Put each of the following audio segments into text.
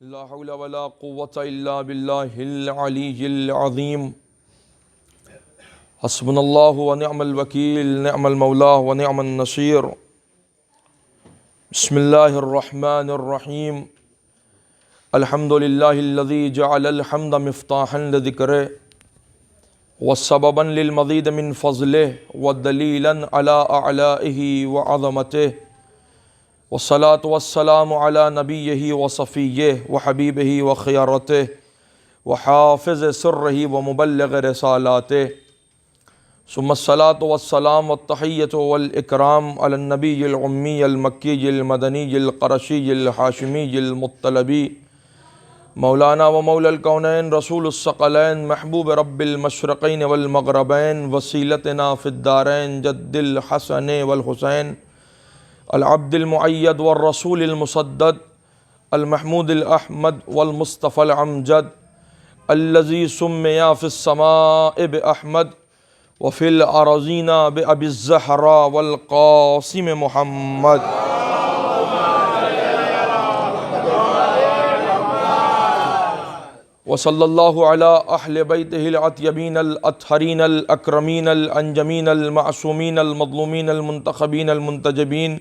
لا حول ولا قوة الا باللہ العلی العظیم حسبنا اللہ ونعم الوکیل نعم المولا ونعم النصیر بسم اللہ الرحمن الرحیم الحمد للہ الذی جعل الحمد مفتاحا لذکرہ وسببا للمزید من فضلہ ودلیلا علی اعلائہ وعظمتہ والصلاة والسلام علی نبیہ وصفیہ وحبیبہ وخیارتہ وحافظ سرہ ومبلغ رسالاتہ ثم الصلاة والسلام والتحیۃ والاکرام علی النبی الأمی المکی المدنی القرشی الحاشمی المطلبی مولانا و مولا الکونین رسول الثقلین محبوب رب المشرقین والمغربین وسیلتنا فی الدارین جد الحسن والحسین العبد المعید والرسول المسدد المحمود الاحمد والمصطفى الامجد الذي سمي في السماء بأحمد وفي الأراضين بأبي الزهراء والقاسم محمد وصلى الله على أهل بيته الأطيبين الأطهرين الأكرمين الأنجمين المعصومين المظلومين المنتخبين المنتجبين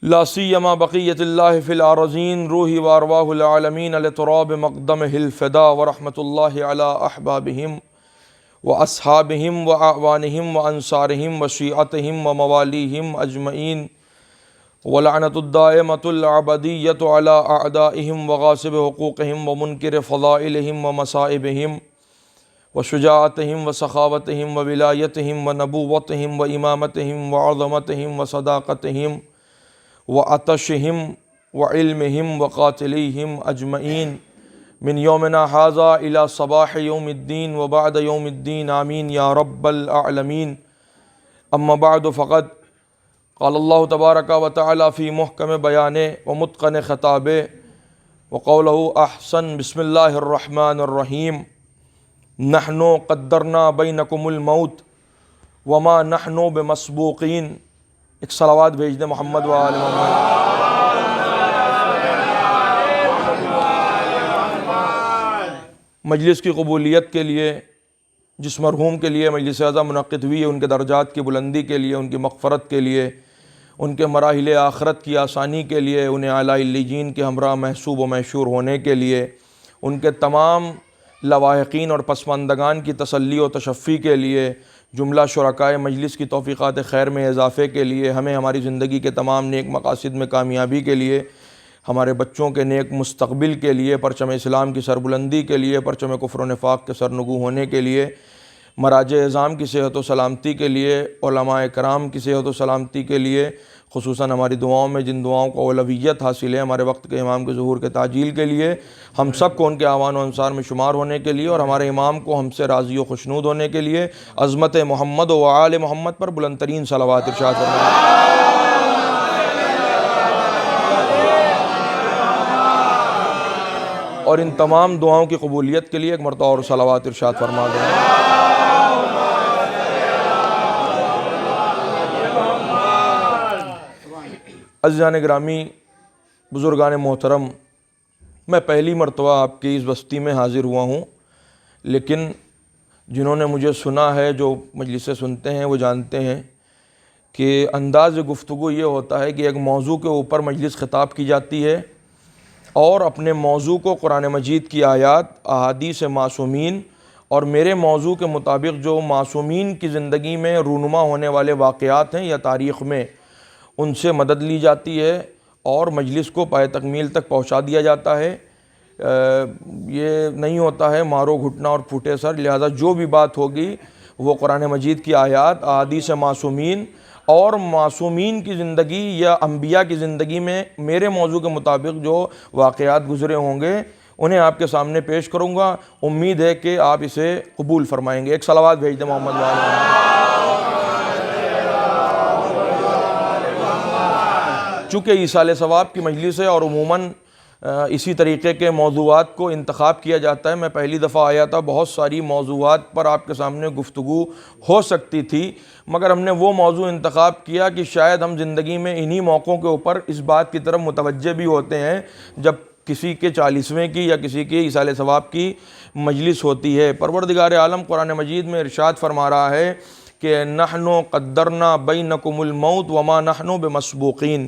لا سيما بقية الله في الأراضين روحي وأرواح العالمين لتراب مقدمه الفداء ورحمة الله على أحبابهم وأصحابهم وأعوانهم وأنصارهم وشيعتهم ومواليهم أجمعين ولعنة الدائمة العبدية على أعدائهم وغاصب حقوقهم ومنكر فضائلهم ومصائبهم وشجاعتهم وسخاوتهم وولايتهم ونبوتهم وإمامتهم وعظمتهم وصداقتهم وعطشهم وعلمهم وقاتليهم أجمعين من يومنا هذا إلى صباح يوم الدين وبعد يوم الدين آمين يا رب العالمين. أما بعد فقد قال الله تبارك وتعالى في محكم بيانه ومتقن خطابه وقوله أحسن بسم الله الرحمن الرحيم نحن قدرنا بينكم الموت وما نحن بمسبوقين. ایک صلوات بھیج دیں محمد و آل محمد. مجلس کی قبولیت کے لیے جس مرحوم کے لیے مجلس اعظہ منعقد ہوئی ہے ان کے درجات کی بلندی کے لیے، ان کی مغفرت کے لیے، ان کے مراحل آخرت کی آسانی کے لیے، انہیں اعلیٰ علیین کے ہمراہ محسوب و محشور ہونے کے لیے، ان کے تمام لواحقین اور پسماندگان کی تسلی و تشفی کے لیے، جملہ شرکائے مجلس کی توفیقات خیر میں اضافے کے لیے، ہمیں ہماری زندگی کے تمام نیک مقاصد میں کامیابی کے لیے، ہمارے بچوں کے نیک مستقبل کے لیے، پرچم اسلام کی سربلندی کے لیے، پرچم کفر و نفاق کے سرنگو ہونے کے لیے، مراجع اعظام کی صحت و سلامتی کے لیے، علماء کرام کی صحت و سلامتی کے لیے، خصوصاً ہماری دعاؤں میں جن دعاؤں کو اولویت حاصل ہے، ہمارے وقت کے امام کے ظہور کے تعجیل کے لیے، ہم سب کو ان کے اعوان و انصار میں شمار ہونے کے لیے، اور ہمارے امام کو ہم سے راضی و خوشنود ہونے کے لیے عظمت محمد و آل محمد پر بلند ترین صلوات ارشاد فرمائیں. اور ان تمام دعاؤں کی قبولیت کے لیے ایک مرتبہ اور صلوات ارشاد فرما دیں. عزیزان گرامی، بزرگان محترم، میں پہلی مرتبہ آپ کی اس بستی میں حاضر ہوا ہوں، لیکن جنہوں نے مجھے سنا ہے، جو مجلسیں سنتے ہیں، وہ جانتے ہیں کہ انداز گفتگو یہ ہوتا ہے کہ ایک موضوع کے اوپر مجلس خطاب کی جاتی ہے اور اپنے موضوع کو قرآن مجید کی آیات، احادیث معصومین اور میرے موضوع کے مطابق جو معصومین کی زندگی میں رونما ہونے والے واقعات ہیں یا تاریخ میں، ان سے مدد لی جاتی ہے اور مجلس کو پائے تکمیل تک پہنچا دیا جاتا ہے. یہ نہیں ہوتا ہے مارو گھٹنا اور پھوٹے سر، لہذا جو بھی بات ہوگی وہ قرآن مجید کی آیات، احادیث معصومین اور معصومین کی زندگی یا انبیاء کی زندگی میں میرے موضوع کے مطابق جو واقعات گزرے ہوں گے انہیں آپ کے سامنے پیش کروں گا. امید ہے کہ آپ اسے قبول فرمائیں گے. ایک صلوات بھیج دیں محمد وعلیہ. چونکہ ایصال ثواب کی مجلس ہے اور عموماً اسی طریقے کے موضوعات کو انتخاب کیا جاتا ہے. میں پہلی دفعہ آیا تھا، بہت ساری موضوعات پر آپ کے سامنے گفتگو ہو سکتی تھی، مگر ہم نے وہ موضوع انتخاب کیا کہ شاید ہم زندگی میں انہی موقعوں کے اوپر اس بات کی طرف متوجہ بھی ہوتے ہیں جب کسی کے 40ویں کی یا کسی کے ایصال ثواب کی مجلس ہوتی ہے۔ پروردگار عالم قرآن مجید میں ارشاد فرما رہا ہے کہ نحن قدرنا بینکم الموت وما نحن بمسبوقین،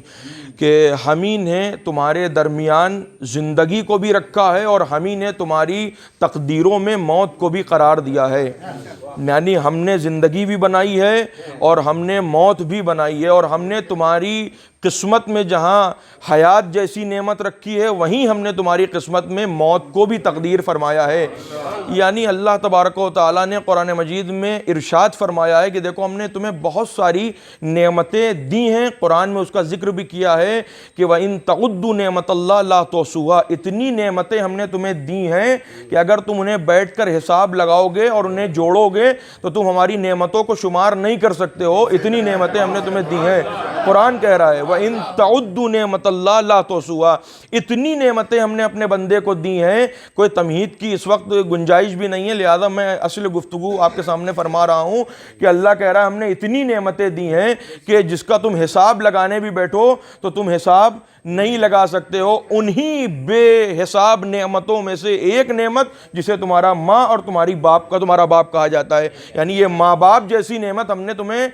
کہ ہمیں نے تمہارے درمیان زندگی کو بھی رکھا ہے اور ہمیں نے تمہاری تقدیروں میں موت کو بھی قرار دیا ہے۔ یعنی ہم نے زندگی بھی بنائی ہے اور ہم نے موت بھی بنائی ہے، اور ہم نے تمہاری قسمت میں جہاں حیات جیسی نعمت رکھی ہے وہیں ہم نے تمہاری قسمت میں موت کو بھی تقدیر فرمایا ہے۔ یعنی اللہ تبارک و تعالیٰ نے قرآن مجید میں ارشاد فرمایا ہے کہ دیکھو ہم نے تمہیں بہت ساری نعمتیں دی ہیں۔ قرآن میں اس کا ذکر بھی کیا ہے کہ وَإِن تَعُدُّوا نِعْمَتَ اللَّهِ لَا تُحْصُوهَا، اتنی نعمتیں ہم نے تمہیں دی ہیں کہ اگر تم انہیں بیٹھ کر حساب لگاؤ گے اور انہیں جوڑو گے تو تم ہماری نعمتوں کو شمار نہیں کر سکتے ہو، اتنی نعمتیں ہم نے تمہیں دی ہیں۔ قرآن کہہ رہا ہے وَإِن تَعُدُّوا نِعْمَتَ اللَّهِ لَا تُحْصُوهَا، اتنی نعمتیں ہم نے اپنے بندے کو دی ہیں، کوئی تمہید کی اس وقت گنجائش بھی نہیں ہے، لہذا میں اصل گفتگو آپ کے سامنے فرما رہا ہوں کہ اللہ کہہ رہا ہے ہم نے اتنی نعمتیں دی ہیں کہ جس کا تم حساب لگانے بھی بیٹھو تو تم حساب نہیں لگا سکتے ہو۔ انہی بے حساب نعمتوں میں سے ایک نعمت جسے تمہارا ماں اور تمہارا باپ کہا جاتا ہے، یعنی یہ ماں باپ جیسی نعمت ہم نے تمہیں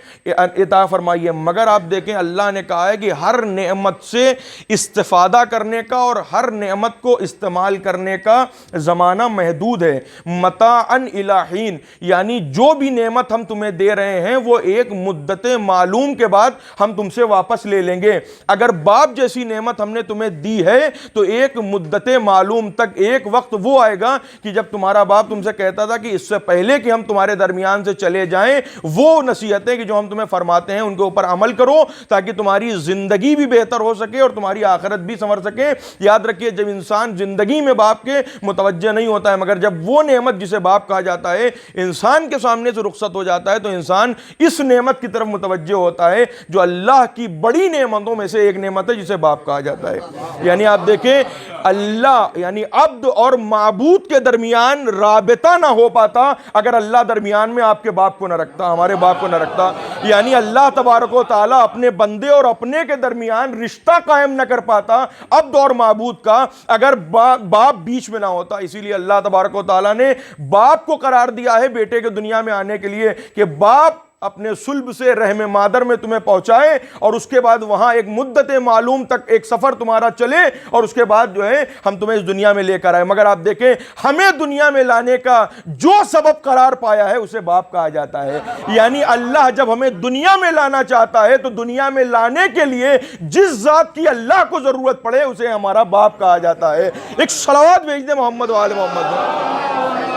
عطا فرمائی ہے۔ مگر آپ دیکھیں اللہ نے کہا ہے کہ ہر نعمت سے استفادہ کرنے کا اور ہر نعمت کو استعمال کرنے کا زمانہ محدود ہے۔ متاعًا الی حین، یعنی جو بھی نعمت ہم تمہیں دے رہے ہیں وہ ایک مدت معلوم کے بعد ہم تم سے واپس لے لیں گے۔ اگر باپ جیسی نعمت ہم نے تمہیں دی ہے تو ایک مدت معلوم تک، ایک وقت وہ آئے گا کہ جب تمہارا باپ تم سے کہتا تھا کہ اس سے پہلے کہ ہم تمہارے درمیان سے چلے جائیں وہ نصیحتیں کہ جو ہم تمہیں فرماتے ہیں ان کے اوپر عمل کرو تاکہ تمہاری زندگی بھی بہتر ہو سکے اور تمہاری آخرت بھی سنور سکے۔ یاد رکھیے جب انسان زندگی میں باپ کے متوجہ نہیں ہوتا ہے، مگر جب وہ نعمت جسے باپ کہا جاتا ہے انسان کے سامنے سے رخصت ہو جاتا ہے تو انسان اس نعمت کی طرف متوجہ ہوتا ہے جو اللہ کی بڑی نعمتوں میں سے ایک نعمت ہے جسے باپ کہا جاتا ہے۔ یعنی آپ دیکھیں اللہ یعنی عبد اور معبود کے درمیان رابطہ نہ ہو پاتا اگر اللہ درمیان میں آپ کے باپ کو نہ رکھتا، ہمارے باپ کو نہ رکھتا۔ یعنی اللہ تبارک و تعالیٰ اپنے بندے اور اپنے کے درمیان رشتہ قائم نہ کر پاتا عبد اور معبود کا اگر باپ بیچ میں نہ ہوتا۔ اسی لیے اللہ تبارک و تعالیٰ نے باپ کو قرار دیا ہے بیٹے کے دنیا میں آنے کے لیے کہ باپ اپنے صلب سے رحم مادر میں تمہیں پہنچائے اور اس کے بعد وہاں ایک مدت معلوم تک ایک سفر تمہارا چلے اور اس کے بعد جو ہے ہم تمہیں اس دنیا میں لے کر آئے۔ مگر آپ دیکھیں ہمیں دنیا میں لانے کا جو سبب قرار پایا ہے اسے باپ کہا جاتا ہے۔ یعنی اللہ جب ہمیں دنیا میں لانا چاہتا ہے تو دنیا میں لانے کے لیے جس ذات کی اللہ کو ضرورت پڑے اسے ہمارا باپ کہا جاتا ہے۔ ایک صلوات بھیج دیں محمد و آل محمد۔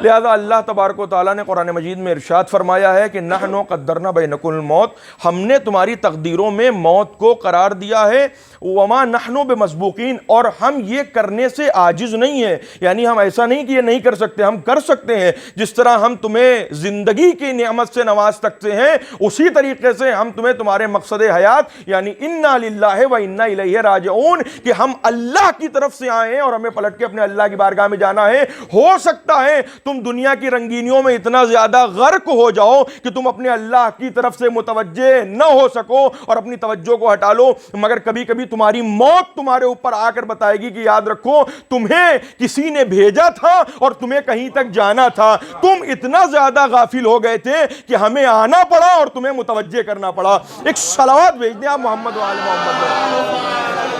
لہذا اللہ تبارک و تعالیٰ نے قرآن مجید میں ارشاد فرمایا ہے کہ نحن قدرنا بینکم الموت، ہم نے تمہاری تقدیروں میں موت کو قرار دیا ہے۔ وما نحن بمسبوقین، اور ہم یہ کرنے سے عاجز نہیں ہیں، یعنی ہم ایسا نہیں کہ یہ نہیں کر سکتے، ہم کر سکتے ہیں۔ جس طرح ہم تمہیں زندگی کی نعمت سے نواز سکتے ہیں اسی طریقے سے ہم تمہیں تمہارے مقصد حیات یعنی انا للہ و انا الیہ راجعون کہ ہم اللہ کی طرف سے آئے ہیں اور ہمیں پلٹ کے اپنے اللہ کی بارگاہ میں جانا ہے۔ ہو سکتا ہے تم دنیا کی رنگینیوں میں اتنا زیادہ غرق ہو جاؤ کہ تم اپنے اللہ کی طرف سے متوجہ نہ ہو سکو اور اپنی توجہ کو ہٹا لو، مگر کبھی کبھی تمہاری موت تمہارے اوپر آ کر بتائے گی کہ یاد رکھو تمہیں کسی نے بھیجا تھا اور تمہیں کہیں تک جانا تھا، تم اتنا زیادہ غافل ہو گئے تھے کہ ہمیں آنا پڑا اور تمہیں متوجہ کرنا پڑا۔ ایک صلوات بھیج دیں آپ محمد و آل محمد۔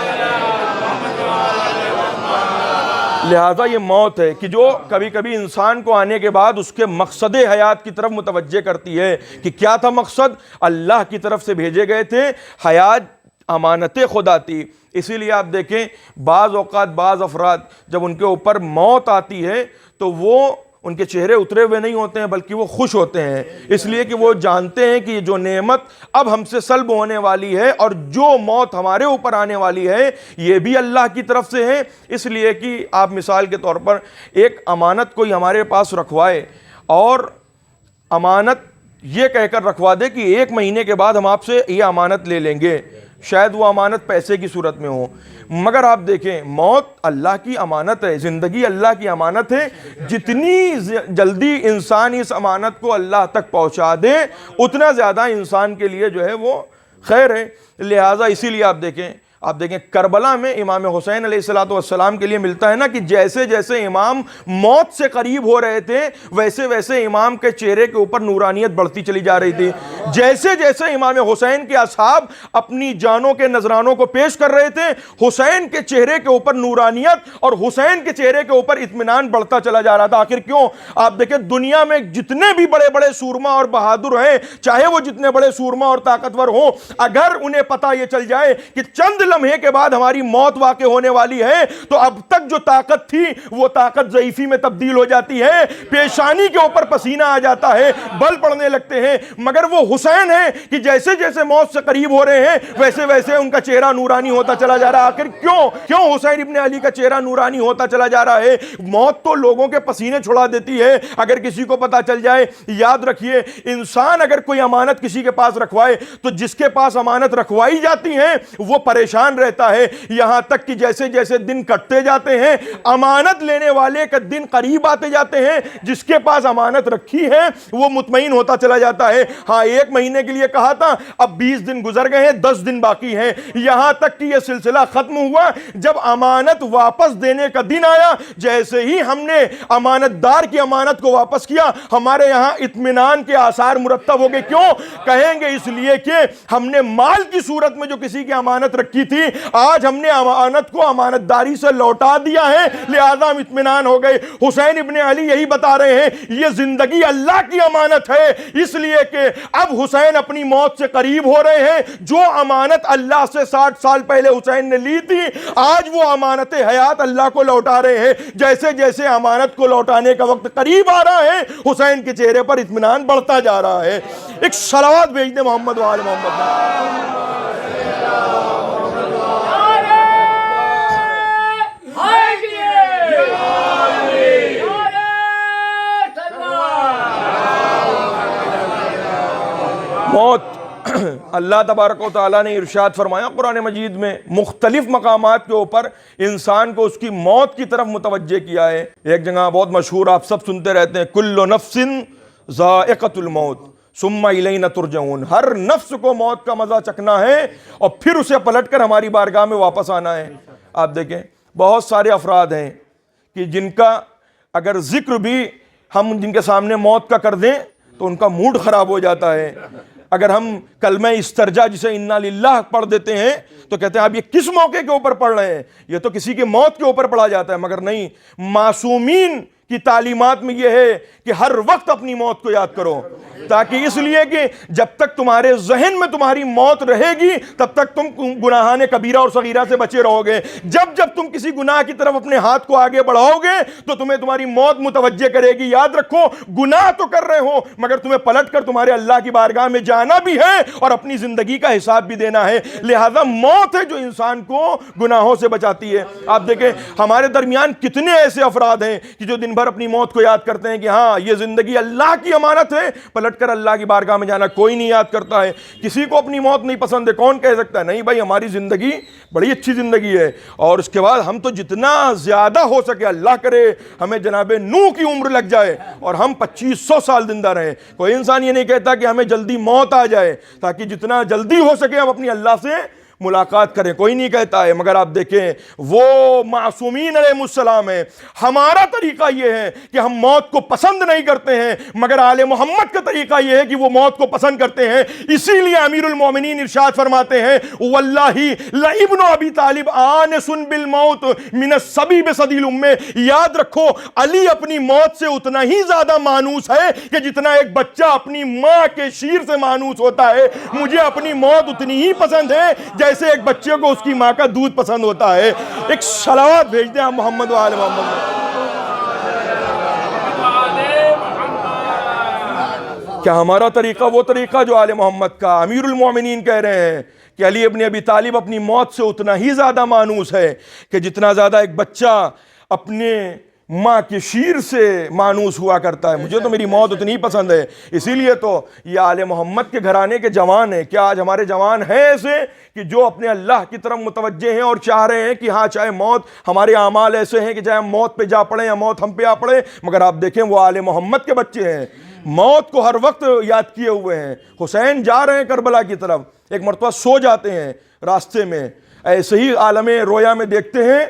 لہذا یہ موت ہے کہ جو کبھی کبھی انسان کو آنے کے بعد اس کے مقصد حیات کی طرف متوجہ کرتی ہے کہ کیا تھا مقصد، اللہ کی طرف سے بھیجے گئے تھے، حیات امانت خدا تھی۔ اسی لیے آپ دیکھیں بعض اوقات بعض افراد جب ان کے اوپر موت آتی ہے تو وہ ان کے چہرے اترے ہوئے نہیں ہوتے ہیں بلکہ وہ خوش ہوتے ہیں، اس لیے کہ وہ جانتے ہیں کہ جو نعمت اب ہم سے سلب ہونے والی ہے اور جو موت ہمارے اوپر آنے والی ہے یہ بھی اللہ کی طرف سے ہے۔ اس لیے کہ آپ مثال کے طور پر ایک امانت کوئی ہمارے پاس رکھوائے اور امانت یہ کہہ کر رکھوا دے کہ 1 مہینے کے بعد ہم آپ سے یہ امانت لے لیں گے، شاید وہ امانت پیسے کی صورت میں ہو، مگر آپ دیکھیں موت اللہ کی امانت ہے، زندگی اللہ کی امانت ہے۔ جتنی جلدی انسان اس امانت کو اللہ تک پہنچا دے اتنا زیادہ انسان کے لیے جو ہے وہ خیر ہے، لہٰذا اسی لیے آپ دیکھیں کربلا میں امام حسین علیہ الصلوۃ والسلام کے لیے ملتا ہے نا کہ جیسے جیسے امام موت سے قریب ہو رہے تھے ویسے ویسے امام کے چہرے کے اوپر نورانیت بڑھتی چلی جا رہی تھی. جیسے جیسے امام حسین کے اصحاب اپنی جانوں کے نذرانوں کو پیش کر رہے تھے حسین کے چہرے کے اوپر نورانیت اور حسین کے چہرے کے اوپر اطمینان بڑھتا چلا جا رہا تھا. آخر کیوں؟ آپ دیکھیں دنیا میں جتنے بھی بڑے بڑے سورما اور بہادر ہیں، چاہے وہ جتنے بڑے سورما اور طاقتور ہوں، اگر انہیں پتہ یہ چل جائے کہ چند لمحے کے بعد ہماری موت واقع ہونے والی ہے تو اب تک جو طاقت تھی وہ طاقت ضعیفی میں تبدیل ہو جاتی ہے، پیشانی کے اوپر پسینہ آ جاتا ہے، بل پڑنے لگتے ہیں. مگر وہ حسین ہیں کہ جیسے جیسے موت سے قریب ہو رہے ہیں ویسے ویسے ان کا چہرہ نورانی ہوتا چلا جا رہا ہے. آخر کیوں حسین ابن علی کا چہرہ نورانی ہوتا چلا جا رہا ہے؟ موت تو لوگوں کے پسینے چھڑا دیتی ہے اگر کسی کو پتا چل جائے. یاد رکھیے، انسان اگر کوئی امانت کسی کے پاس رکھوائے تو جس کے پاس امانت رکھوائی جاتی ہے وہ پریشان رہتا ہے، یہاں تک کہ جیسے جیسے دن کٹتے جاتے ہیں امانت لینے والے کا دن قریب آتے جاتے ہیں، جس کے پاس امانت رکھی ہے وہ مطمئن ہوتا چلا جاتا ہے. ہاں 1 مہینے کے لیے کہا تھا، اب 20 دن گزر گئے ہیں، 10 دن باقی ہیں، یہاں تک کہ یہ سلسلہ ختم ہوا. جب امانت واپس دینے کا دن آیا، جیسے ہی ہم نے امانت دار کی امانت کو واپس کیا ہمارے یہاں اطمینان کے آثار مرتب ہو گئے. کیوں کہیں گے؟ اس لیے کہ ہم نے مال کی صورت میں جو کسی کی امانت رکھی تھی آج ہم نے امانت کو امانت داری سے لوٹا دیا ہے، لہذا ہم اطمینان ہو گئے. حسین ابن علی یہی بتا رہے ہیں، یہ زندگی اللہ کی امانت ہے، اس لیے کہ اب حسین اپنی موت سے قریب ہو رہے ہیں. جو امانت اللہ سے 60 سال پہلے حسین نے لی تھی آج وہ امانت حیات اللہ کو لوٹا رہے ہیں. جیسے جیسے امانت کو لوٹانے کا وقت قریب آ رہا ہے حسین کے چہرے پر اطمینان بڑھتا جا رہا ہے. ایک صلوات بھیج دیں محمد و آل محمد. موت، اللہ تبارک و تعالیٰ نے ارشاد فرمایا قرآن مجید میں مختلف مقامات کے اوپر انسان کو اس کی موت کی طرف متوجہ کیا ہے. ایک جگہ بہت مشہور آپ سب سنتے رہتے ہیں، کل نفس ذائقۃ الموت ثم الینا ترجعون. ہر نفس کو موت کا مزہ چکھنا ہے اور پھر اسے پلٹ کر ہماری بارگاہ میں واپس آنا ہے. آپ دیکھیں بہت سارے افراد ہیں کہ جن کا اگر ذکر بھی ہم جن کے سامنے موت کا کر دیں تو ان کا موڈ خراب ہو جاتا ہے. اگر ہم کلمہ استرجا جسے انا للہ پڑھ دیتے ہیں تو کہتے ہیں آپ یہ کس موقع کے اوپر پڑھ رہے ہیں، یہ تو کسی کے موت کے اوپر پڑھا جاتا ہے. مگر نہیں، معصومین کی تعلیمات میں یہ ہے کہ ہر وقت اپنی موت کو یاد کرو، تاکہ اس لیے کہ جب تک تمہارے ذہن میں تمہاری موت رہے گی تب تک تم گناہان کبیرہ اور صغیرہ سے بچے رہو گے. جب جب تم کسی گناہ کی طرف اپنے ہاتھ کو آگے بڑھاؤ گے تو تمہیں تمہاری موت متوجہ کرے گی. یاد رکھو، گناہ تو کر رہے ہو مگر تمہیں پلٹ کر تمہارے اللہ کی بارگاہ میں جانا بھی ہے اور اپنی زندگی کا حساب بھی دینا ہے. لہذا موت ہے جو انسان کو گناہوں سے بچاتی ہے. آپ دیکھیں ہمارے درمیان کتنے ایسے افراد ہیں کہ جو دن بھر اپنی موت کو یاد کرتے ہیں کہ ہاں یہ زندگی اللہ کی امانت ہے، پلٹ کر اللہ کی بارگاہ میں جانا کوئی نہیں یاد کرتا ہے. کسی کو اپنی موت نہیں پسند ہے، کون کہہ سکتا ہے نہیں بھائی ہماری زندگی بڑی اچھی زندگی ہے اور اس کے بعد ہم تو جتنا زیادہ ہو سکے اللہ کرے ہمیں جناب نوح کی عمر لگ جائے اور ہم 2500 سال زندہ رہیں. کوئی انسان یہ نہیں کہتا کہ ہمیں جلدی موت آ جائے تاکہ جتنا جلدی ہو سکے ہم اپنی اللہ سے ملاقات کریں، کوئی نہیں کہتا ہے. مگر آپ دیکھیں وہ معصومین علیہ السلام ہیں. ہمارا طریقہ یہ ہے کہ ہم موت کو پسند نہیں کرتے ہیں مگر آل محمد کا طریقہ یہ ہے کہ وہ موت کو پسند کرتے ہیں. اسی لیے امیر المومنین ارشاد فرماتے ہیں واللہ لابن ابی طالب آنس بالموت من الصبی بصدی الامہ. یاد رکھو علی اپنی موت سے اتنا ہی زیادہ مانوس ہے کہ جتنا ایک بچہ اپنی ماں کے شیر سے مانوس ہوتا ہے. مجھے اپنی موت اتنی ہی پسند ہے جیسے ایک بچے کو اس کی ماں کا دودھ پسند ہوتا ہے. ایک صلوات بھیج دیں ہم محمد و آل محمد. کیا ہمارا طریقہ وہ طریقہ جو آل محمد کا؟ امیر المومنین کہہ رہے ہیں کہ علی ابن ابی طالب اپنی موت سے اتنا ہی زیادہ مانوس ہے کہ جتنا زیادہ ایک بچہ اپنے ماں کی شیر سے مانوس ہوا کرتا ہے. مجھے تو میری موت اتنی پسند ہے. اسی لیے تو یہ آل محمد کے گھرانے کے جوان ہیں. کیا آج ہمارے جوان ہیں ایسے کہ جو اپنے اللہ کی طرف متوجہ ہیں اور چاہ رہے ہیں کہ ہاں چاہے موت, ہمارے اعمال ایسے ہیں کہ چاہے ہم موت پہ جا پڑیں یا موت ہم پہ آ پڑے, مگر آپ دیکھیں وہ آل محمد کے بچے ہیں, موت کو ہر وقت یاد کیے ہوئے ہیں. حسین جا رہے ہیں کربلا کی طرف, ایک مرتبہ سو جاتے ہیں راستے میں, ایسے ہی عالم رویا میں دیکھتے ہیں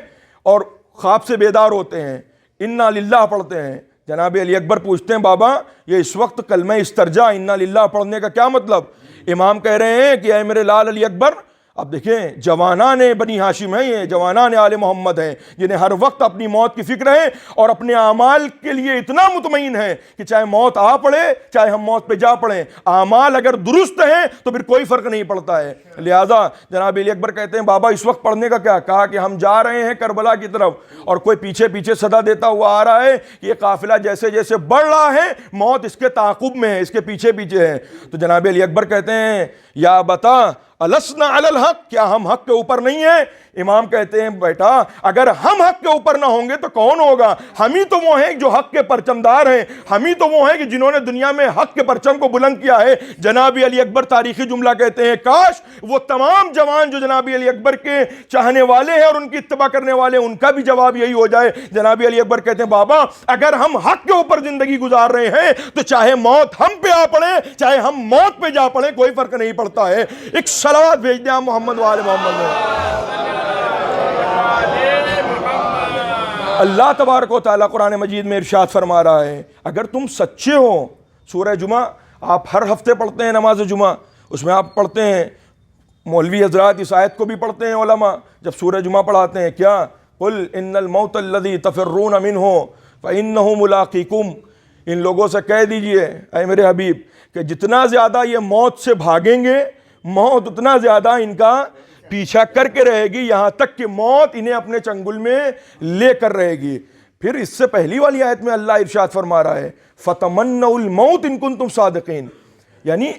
اور خواب سے بیدار ہوتے ہیں, انا للہ پڑھتے ہیں. جناب علی اکبر پوچھتے ہیں بابا یہ اس وقت کلمہ استرجاع انا للہ پڑھنے کا کیا مطلب؟ امام کہہ رہے ہیں کہ اے میرے لال علی اکبر, اب دیکھیں جوانان بنی ہاشم ہیں, یہ جوانان آل محمد ہیں جنہیں ہر وقت اپنی موت کی فکر ہے اور اپنے اعمال کے لیے اتنا مطمئن ہے کہ چاہے موت آ پڑے چاہے ہم موت پہ جا پڑیں, اعمال اگر درست ہیں تو پھر کوئی فرق نہیں پڑتا ہے. لہذا جناب علی اکبر کہتے ہیں بابا اس وقت پڑھنے کا کیا؟ کہا کہ ہم جا رہے ہیں کربلا کی طرف اور کوئی پیچھے پیچھے صدا دیتا ہوا آ رہا ہے کہ یہ قافلہ جیسے جیسے بڑھ رہا ہے موت اس کے تعاقب میں ہے, اس کے پیچھے پیچھے ہے. تو جناب علی اکبر کہتے ہیں یا بتا السنا علی الحق, کیا ہم حق کے اوپر نہیں ہیں؟ امام کہتے ہیں بیٹا اگر ہم حق کے اوپر نہ ہوں گے تو کون ہوگا؟ ہم ہی تو وہ ہیں جو حق کے پرچمدار ہیں, ہم ہی تو وہ ہیں کہ جنہوں نے دنیا میں حق کے پرچم کو بلند کیا ہے. جناب علی اکبر تاریخی جملہ کہتے ہیں کاش وہ تمام جوان جو جناب علی اکبر کے چاہنے والے ہیں اور ان کی اتباع کرنے والے, ان کا بھی جواب یہی ہو جائے. جناب علی اکبر کہتے ہیں بابا اگر ہم حق کے اوپر زندگی گزار رہے ہیں تو چاہے موت ہم پہ آ پڑے چاہے ہم موت پہ جا پڑے کوئی فرق نہیں پڑتا ہے. ایک صلوات بھیج دیں آپ محمد وآل محمد میں. اللہ تبارک و تعالیٰ قرآن مجید میں ارشاد فرما رہا ہے اگر تم سچے ہو. سورہ جمعہ آپ ہر ہفتے پڑھتے ہیں, نماز جمعہ, اس میں آپ پڑھتے ہیں, مولوی حضرات اس آیت کو بھی پڑھتے ہیں علماء جب سورہ جمعہ پڑھاتے ہیں, کیا قل ان الموت الذی تفرون منہ فانہ ملاقیکم, ان لوگوں سے کہہ دیجئے اے میرے حبیب کہ جتنا زیادہ یہ موت سے بھاگیں گے موت اتنا زیادہ ان کا پیچھا کر کے رہے گی یہاں تک کہ موت انہیں اپنے چنگل میں لے کر رہے گی. پھر اس سے پہلی والی آیت میں اللہ ارشاد فرما رہا ہے فَتَمَنَّوْا الْمَوْتِ إِن كُنتُمْ صَادِقِينَ, یعنی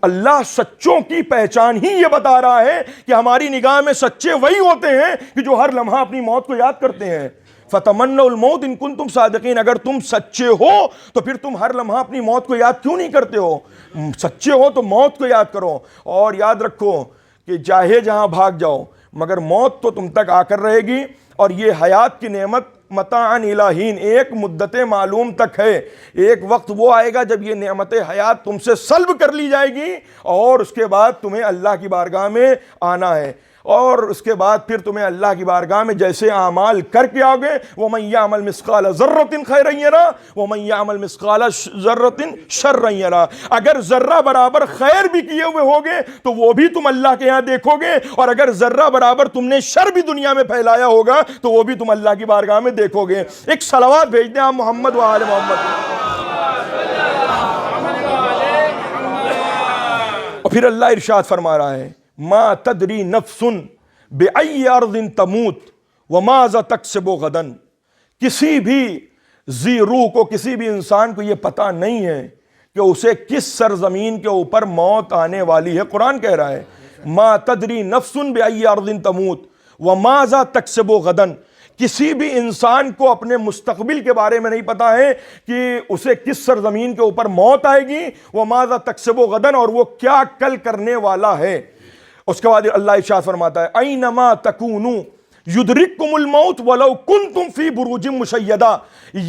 اللہ سچوں کی پہچان ہی یہ بتا رہا ہے کہ ہماری نگاہ میں سچے وہی ہوتے ہیں کہ جو ہر لمحہ اپنی موت کو یاد کرتے ہیں. فَتَمَنَّوْا الْمَوْتِ إِن كُنتُمْ صَادِقِينَ, اگر تم سچے ہو تو پھر تم ہر لمحہ اپنی موت کو یاد کیوں نہیں کرتے ہو؟ سچے ہو تو موت کو یاد کرو اور یاد رکھو کہ چاہے جہاں بھاگ جاؤ مگر موت تو تم تک آ کر رہے گی, اور یہ حیات کی نعمت متاعن الہین ایک مدت معلوم تک ہے. ایک وقت وہ آئے گا جب یہ نعمت حیات تم سے سلب کر لی جائے گی اور اس کے بعد تمہیں اللہ کی بارگاہ میں آنا ہے, اور اس کے بعد پھر تمہیں اللہ کی بارگاہ میں جیسے اعمال کر کے آؤ گے وَمَن يَعْمَلْ مِثْقَالَ ذَرَّةٍ خَيْرًا يَرَهُ وَمَن يَعْمَلْ مِثْقَالَ ذَرَّةٍ شَرًّا يَرَهُ, اگر ذرہ برابر خیر بھی کیے ہوئے ہوگے تو وہ بھی تم اللہ کے ہاں دیکھو گے, اور اگر ذرہ برابر تم نے شر بھی دنیا میں پھیلایا ہوگا تو وہ بھی تم اللہ کی بارگاہ میں دیکھو گے. ایک صلوات بھیج دیں آپ محمد و آل محمد. اور پھر اللہ ارشاد فرما رہا ہے ما تدری نفس بأی ارض تموت وماذا تکسب غدا, کسی بھی ذی روح کو کسی بھی انسان کو یہ پتہ نہیں ہے کہ اسے کس سرزمین کے اوپر موت آنے والی ہے. قرآن کہہ رہا ہے ما تدری نفس بأی ارض تموت وماذا تکسب غدا, کسی بھی انسان کو اپنے مستقبل کے بارے میں نہیں پتا ہے کہ اسے کس سرزمین کے اوپر موت آئے گی, وَمَاذَا تَكْسِبُ غَدًا, اور وہ کیا کل کرنے والا ہے. اس کے بعد اللہ ارشاد فرماتا ہے اَيْنَمَا تَكُونُوا يُدْرِكْكُمُ الْمَوْتُ وَلَوْ كُنْتُمْ فِي بُرُوجٍ مُشَيَّدَةٍ,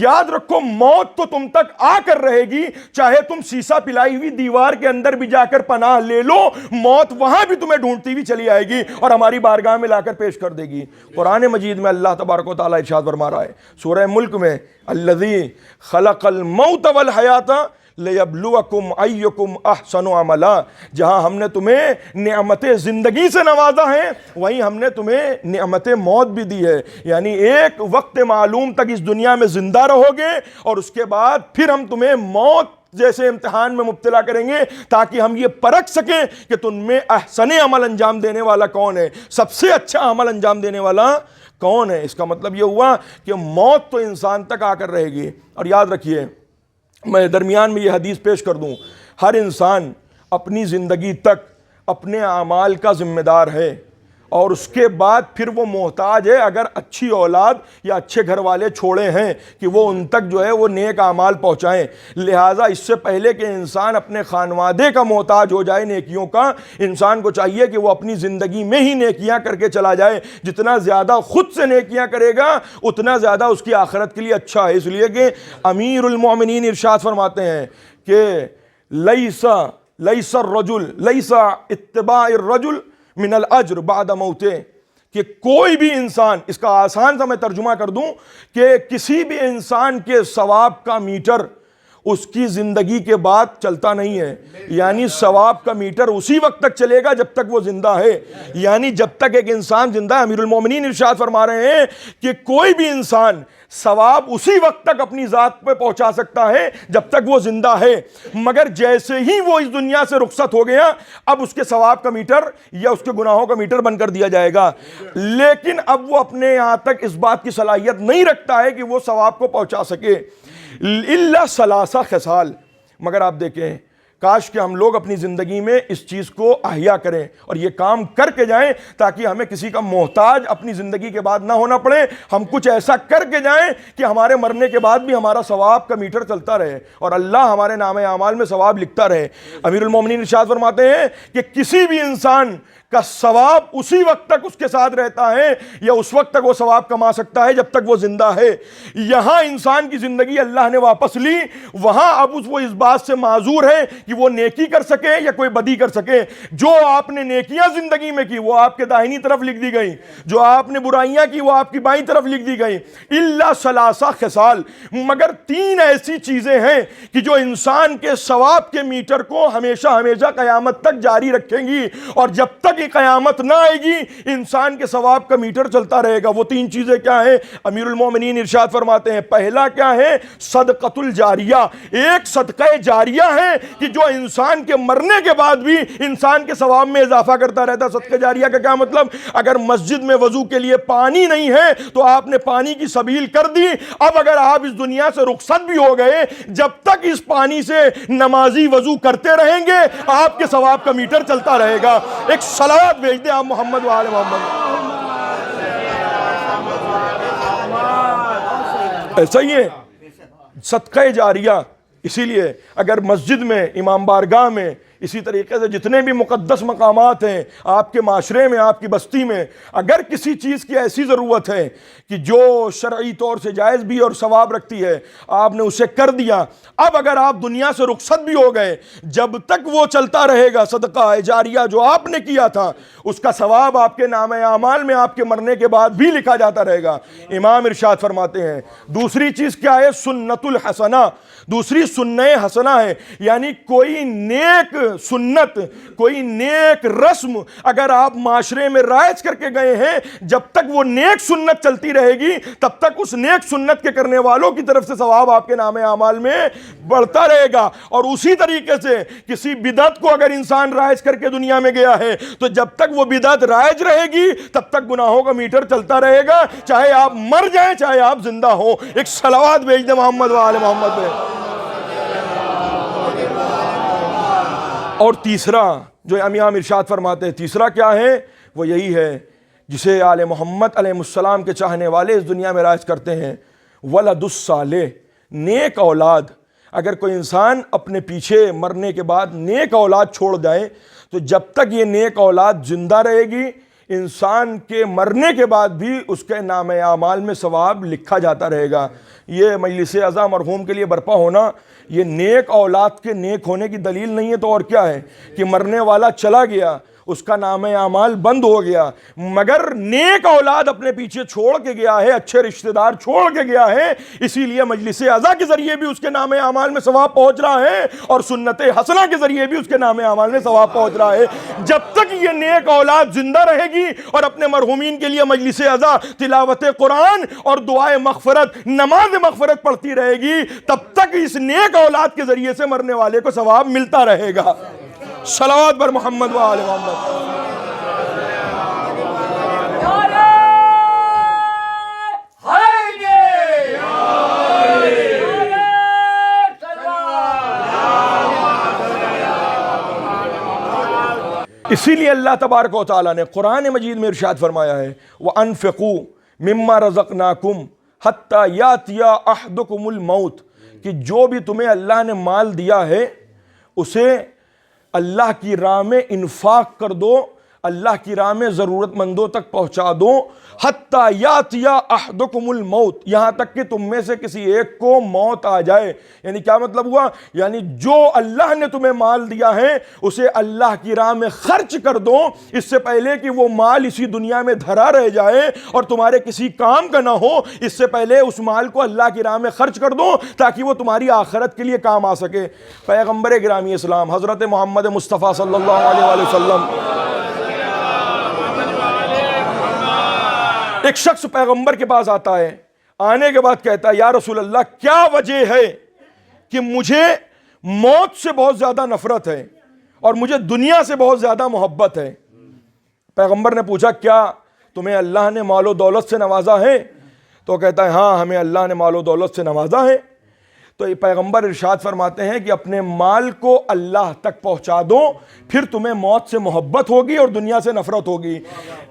یاد رکھو موت تو تم تک آ کر رہے گی چاہے تم سیسا پلائی ہوئی دیوار کے اندر بھی جا کر پناہ لے لو, موت وہاں بھی تمہیں ڈھونڈتی ہوئی چلی آئے گی اور ہماری بارگاہ میں لا کر پیش کر دے گی. قرآن مجید میں اللہ تبارک و تعالیٰ ارشاد فرما رہا ہے سورہ ملک میں الذی خلق الموت والحیاۃ لِیَبْلُوَکُمْ أَیُّکُمْ أَحْسَنُ عَمَلًا, جہاں ہم نے تمہیں نعمت زندگی سے نوازا ہے وہیں ہم نے تمہیں نعمت موت بھی دی ہے. یعنی ایک وقت معلوم تک اس دنیا میں زندہ رہو گے اور اس کے بعد پھر ہم تمہیں موت جیسے امتحان میں مبتلا کریں گے تاکہ ہم یہ پرکھ سکیں کہ تم میں احسن عمل انجام دینے والا کون ہے, سب سے اچھا عمل انجام دینے والا کون ہے. اس کا مطلب یہ ہوا کہ موت تو انسان تک آ کر رہے گی. اور یاد رکھیے میں درمیان میں یہ حدیث پیش کر دوں, ہر انسان اپنی زندگی تک اپنے اعمال کا ذمہ دار ہے. اور اس کے بعد پھر وہ محتاج ہے اگر اچھی اولاد یا اچھے گھر والے چھوڑے ہیں کہ وہ ان تک جو ہے وہ نیک اعمال پہنچائیں. لہٰذا اس سے پہلے کہ انسان اپنے خانوادے کا محتاج ہو جائے نیکیوں کا، انسان کو چاہیے کہ وہ اپنی زندگی میں ہی نیکیاں کر کے چلا جائے. جتنا زیادہ خود سے نیکیاں کرے گا اتنا زیادہ اس کی آخرت کے لیے اچھا ہے. اس لیے کہ امیر المومنین ارشاد فرماتے ہیں کہ لیس الرجل لیس اتباع الرجل من الاجر بعد موتے، کہ کوئی بھی انسان، اس کا آسان سا میں ترجمہ کر دوں کہ کسی بھی انسان کے ثواب کا میٹر اس کی زندگی کے بعد چلتا نہیں ہے. یعنی ثواب کا میٹر اسی وقت تک چلے گا جب تک وہ زندہ ہے. یعنی جب تک ایک انسان زندہ ہے، امیر المومنین ارشاد فرما رہے ہیں کہ کوئی بھی انسان ثواب اسی وقت تک اپنی ذات پہ پہنچا سکتا ہے جب تک وہ زندہ ہے، مگر جیسے ہی وہ اس دنیا سے رخصت ہو گیا اب اس کے ثواب کا میٹر یا اس کے گناہوں کا میٹر بند کر دیا جائے گا. لیکن اب وہ اپنے یہاں تک اس بات کی صلاحیت نہیں رکھتا ہے کہ وہ ثواب کو پہنچا سکے. الا ثلاثہ خصال، مگر آپ دیکھیں کاش کہ ہم لوگ اپنی زندگی میں اس چیز کو احیا کریں اور یہ کام کر کے جائیں تاکہ ہمیں کسی کا محتاج اپنی زندگی کے بعد نہ ہونا پڑے. ہم کچھ ایسا کر کے جائیں کہ ہمارے مرنے کے بعد بھی ہمارا ثواب کا میٹر چلتا رہے اور اللہ ہمارے نام اعمال میں ثواب لکھتا رہے. امیر المومنین ارشاد فرماتے ہیں کہ کسی بھی انسان کا ثواب اسی وقت تک اس کے ساتھ رہتا ہے یا اس وقت تک وہ ثواب کما سکتا ہے جب تک وہ زندہ ہے. یہاں انسان کی زندگی اللہ نے واپس لی، وہاں اب وہ اس بات سے معذور ہے کہ وہ نیکی کر سکے یا کوئی بدی کر سکے. جو آپ نے نیکیاں زندگی میں کی وہ آپ کے داہنی طرف لکھ دی گئی، جو آپ نے برائیاں کی وہ آپ کی بائیں طرف لکھ دی گئی. الا ثلاثہ خصال، مگر تین ایسی چیزیں ہیں کہ جو انسان کے ثواب کے میٹر کو ہمیشہ ہمیشہ قیامت تک جاری رکھیں گی، اور جب تک قیامت نہ آئے گی انسان کے ثواب کا میٹر چلتا رہے گا. وہ تین چیزیں کیا ہیں؟ امیر المومنین ارشاد فرماتے ہیں پہلا کیا ہے؟ صدقۃ الجاریہ. ایک صدقہ جاریہ ہے کہ جو انسان کے مرنے کے بعد بھی انسان کے ثواب میں اضافہ کرتا رہتا ہے. صدقہ جاریہ کا کیا مطلب؟ اگر مسجد میں وضو کے لیے پانی نہیں ہے تو آپ نے پانی کی سبیل کر دی، اب اگر آپ اس دنیا سے رخصت بھی ہو گئے جب تک اس پانی سے نمازی وضو کرتے رہیں گے آپ کے ثواب کا میٹر چلتا رہے گا. ایک صلوات بھیج دیں آپ محمد و آل محمد. ایسا ہی ہے صدقہ جاریہ. اسی لیے اگر مسجد میں، امام بارگاہ میں، اسی طریقے سے جتنے بھی مقدس مقامات ہیں آپ کے معاشرے میں، آپ کی بستی میں، اگر کسی چیز کی ایسی ضرورت ہے کہ جو شرعی طور سے جائز بھی اور ثواب رکھتی ہے آپ نے اسے کر دیا، اب اگر آپ دنیا سے رخصت بھی ہو گئے جب تک وہ چلتا رہے گا صدقہ جاریہ جو آپ نے کیا تھا اس کا ثواب آپ کے نام اعمال میں آپ کے مرنے کے بعد بھی لکھا جاتا رہے گا. امام ارشاد فرماتے ہیں دوسری چیز کیا ہے؟ سنت الحسنہ. دوسری سنہ حسنہ ہے، یعنی کوئی نیک سنت، کوئی نیک رسم اگر آپ معاشرے میں رائج کر کے گئے ہیں جب تک وہ نیک سنت چلتی رہے گی تب تک اس نیک سنت کے کرنے والوں کی طرف سے ثواب آپ کے نام اعمال میں بڑھتا رہے گا. اور اسی طریقے سے کسی بدعت کو اگر انسان رائج کر کے دنیا میں گیا ہے تو جب تک وہ بدعت رائج رہے گی تب تک گناہوں کا میٹر چلتا رہے گا، چاہے آپ مر جائیں چاہے آپ زندہ ہوں. ایک صلوات بھیج دیں محمد و آل محمد پہ. اور تیسرا جو امام ارشاد فرماتے ہیں تیسرا کیا ہے؟ وہ یہی ہے جسے آل محمد علیہ السلام کے چاہنے والے اس دنیا میں رائج کرتے ہیں، ولد الصالح، نیک اولاد. اگر کوئی انسان اپنے پیچھے مرنے کے بعد نیک اولاد چھوڑ جائے تو جب تک یہ نیک اولاد زندہ رہے گی انسان کے مرنے کے بعد بھی اس کے نام اعمال میں ثواب لکھا جاتا رہے گا. یہ مجلس عزا مرحوم کے لیے برپا ہونا یہ نیک اولاد کے نیک ہونے کی دلیل نہیں ہے تو اور کیا ہے کہ مرنے والا چلا گیا اس کا نام اعمال بند ہو گیا، مگر نیک اولاد اپنے پیچھے چھوڑ کے گیا ہے، اچھے رشتہ دار چھوڑ کے گیا ہے، اسی لیے مجلس عزا کے ذریعے بھی اس کے نام اعمال میں ثواب پہنچ رہا ہے اور سنت حسنہ کے ذریعے بھی اس کے نام اعمال میں ثواب پہنچ رہا ہے. جب تک یہ نیک اولاد زندہ رہے گی اور اپنے مرحومین کے لیے مجلس عزا تلاوت قرآن اور دعائے مغفرت، نماز مغفرت پڑھتی رہے گی تب تک اس نیک اولاد کے ذریعے سے مرنے والے کو ثواب ملتا رہے گا. صلوات بر محمد و آل محمد. اسی لیے اللہ تبارک و تعالیٰ نے قرآن مجید میں ارشاد فرمایا ہے وَأَنفِقُوا مِمَّا رَزَقْنَاكُمْ حَتَّى يَأْتِيَ أَحَدُكُمُ الْمَوْتُ، کہ جو بھی تمہیں اللہ نے مال دیا ہے اسے اللہ کی راہ میں انفاق کر دو، اللہ کی راہ میں ضرورت مندوں تک پہنچا دو، حتیٰ یاتیا احدکم الموت، یہاں تک کہ تم میں سے کسی ایک کو موت آ جائے۔ یعنی کیا مطلب ہوا؟ یعنی جو اللہ نے تمہیں مال دیا ہے اسے اللہ کی راہ میں خرچ کر دو، اس سے پہلے کہ وہ مال اسی دنیا میں دھرا رہ جائے اور تمہارے کسی کام کا نہ ہو، اس سے پہلے اس مال کو اللہ کی راہ میں خرچ کر دو تاکہ وہ تمہاری آخرت کے لیے کام آ سکے۔ پیغمبر گرامی اسلام حضرت محمد مصطفیٰ صلی اللہ علیہ وآلہ وسلم، ایک شخص پیغمبر کے پاس آتا ہے، آنے کے بعد کہتا ہے یا رسول اللہ کیا وجہ ہے کہ مجھے موت سے بہت زیادہ نفرت ہے اور مجھے دنیا سے بہت زیادہ محبت ہے؟ پیغمبر نے پوچھا کیا تمہیں اللہ نے مال و دولت سے نوازا ہے؟ تو کہتا ہے ہاں ہمیں اللہ نے مال و دولت سے نوازا ہے۔ تو یہ پیغمبر ارشاد فرماتے ہیں کہ اپنے مال کو اللہ تک پہنچا دو، پھر تمہیں موت سے محبت ہوگی اور دنیا سے نفرت ہوگی۔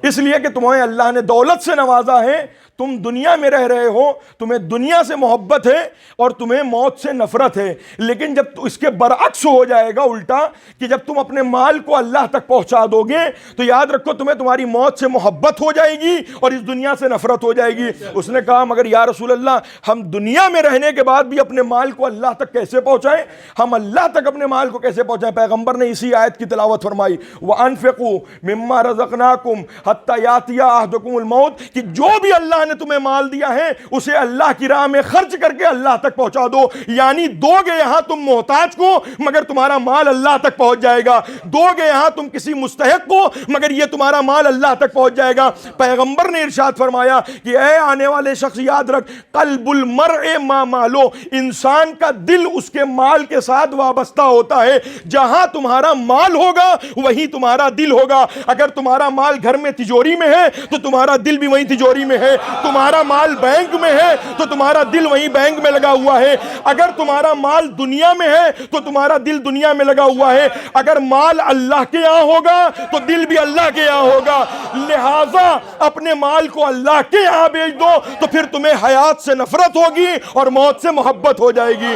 اس لیے کہ تمہیں اللہ نے دولت سے نوازا ہے، تم دنیا میں رہ رہے ہو، تمہیں دنیا سے محبت ہے اور تمہیں موت سے نفرت ہے، لیکن جب اس کے برعکس ہو جائے گا الٹا، کہ جب تم اپنے مال کو اللہ تک پہنچا دو گے تو یاد رکھو تمہیں تمہاری موت سے محبت ہو جائے گی اور اس دنیا سے نفرت ہو جائے گی۔ اس نے کہا مگر یا رسول اللہ ہم دنیا میں رہنے کے بعد بھی اپنے مال کو اللہ تک کیسے پہنچائیں؟ ہم اللہ تک اپنے مال کو کیسے پہنچائیں؟ پیغمبر نے اسی آیت کی تلاوت فرمائی وَأَنفِقُوا مِمَّا رَزَقْنَاكُمْ حَتَّى يَأْتِيَ أَحَدُكُمُ الْمَوْتُ، کہ جو بھی اللہ نے تمہیں مال دیا ہے اسے اللہ کی راہ میں خرچ کر کے اللہ تک پہنچا دو۔ یعنی دو گے یہاں تم محتاج کو مگر تمہارا مال اللہ تک پہنچ جائے گا، دو گے یہاں تم کسی مستحق کو مگر یہ تمہارا مال اللہ تک پہنچ جائے گا۔ پیغمبر نے ارشاد فرمایا کہ اے آنے والے شخص یاد رکھ قلب المرء ما مالو، انسان کا دل اس کے مال کے ساتھ وابستہ ہوتا ہے، جہاں تمہارا مال ہوگا وہی تمہارا دل ہوگا۔ اگر تمہارا مال گھر میں تجوری میں ہے تو تمہارا دل بھی وہیں تجوری میں ہے، تمہارا مال بینک میں ہے تو تمہارا دل وہیں بینک میں لگا ہوا ہے، اگر تمہارا مال دنیا میں ہے تو تمہارا دل دنیا میں لگا ہوا ہے، اگر مال اللہ کے یہاں ہوگا تو دل بھی اللہ کے یہاں ہوگا۔ لہٰذا اپنے مال کو اللہ کے یہاں بھیج دو تو پھر تمہیں حیات سے نفرت ہوگی اور موت سے محبت ہو جائے گی۔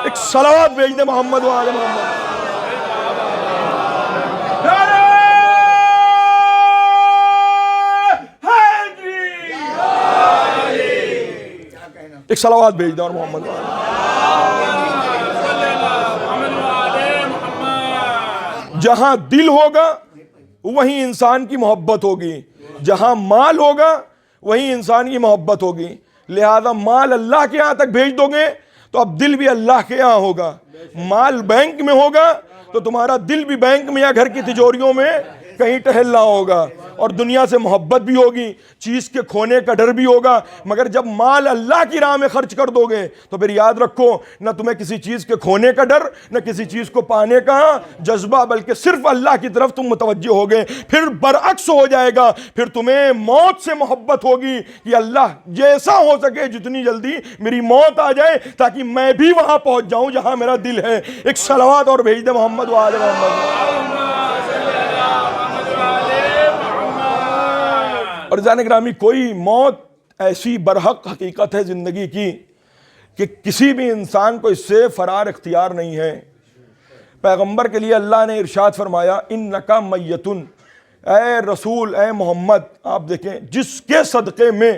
ایک صلوات بھیج دے محمد و آل محمد۔ ایک صلوات بھیج دیں اور محمد جہاں دل ہوگا وہیں انسان کی محبت ہوگی، جہاں مال ہوگا وہیں انسان کی محبت ہوگی۔ لہذا مال اللہ کے یہاں تک بھیج دو گے تو اب دل بھی اللہ کے یہاں ہوگا، مال بینک میں ہوگا تو تمہارا دل بھی بینک میں یا گھر کی تجوریوں میں کہیں ٹہلنا ہوگا، اور دنیا سے محبت بھی ہوگی، چیز کے کھونے کا ڈر بھی ہوگا۔ مگر جب مال اللہ کی راہ میں خرچ کر دو گے تو پھر یاد رکھو نہ تمہیں کسی چیز کے کھونے کا ڈر نہ کسی چیز کو پانے کا جذبہ، بلکہ صرف اللہ کی طرف تم متوجہ ہوگے۔ پھر برعکس ہو جائے گا، پھر تمہیں موت سے محبت ہوگی کہ اللہ جیسا ہو سکے جتنی جلدی میری موت آ جائے تاکہ میں بھی وہاں پہنچ جاؤں جہاں میرا دل ہے۔ ایک صلوات اور بھیج دے محمد و آل محمد۔ اور جان گرامی کوئی موت ایسی برحق حقیقت ہے زندگی کی کہ کسی بھی انسان کو اس سے فرار اختیار نہیں ہے۔ پیغمبر کے لیے اللہ نے ارشاد فرمایا انکا میتن، اے رسول اے محمد، آپ دیکھیں جس کے صدقے میں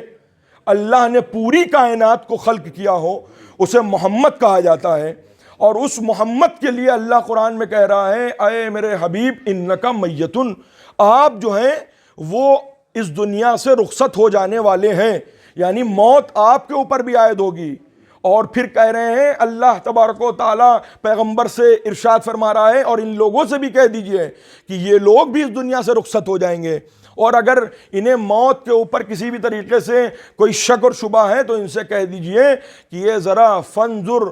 اللہ نے پوری کائنات کو خلق کیا ہو اسے محمد کہا جاتا ہے، اور اس محمد کے لیے اللہ قرآن میں کہہ رہا ہے اے میرے حبیب انکا میتن، آپ جو ہیں وہ اس دنیا سے رخصت ہو جانے والے ہیں، یعنی موت آپ کے اوپر بھی عائد ہوگی۔ اور پھر کہہ رہے ہیں اللہ تبارک و تعالیٰ پیغمبر سے ارشاد فرما رہا ہے اور ان لوگوں سے بھی کہہ دیجئے کہ یہ لوگ بھی اس دنیا سے رخصت ہو جائیں گے، اور اگر انہیں موت کے اوپر کسی بھی طریقے سے کوئی شک اور شبہ ہے تو ان سے کہہ دیجئے کہ یہ ذرا فانظر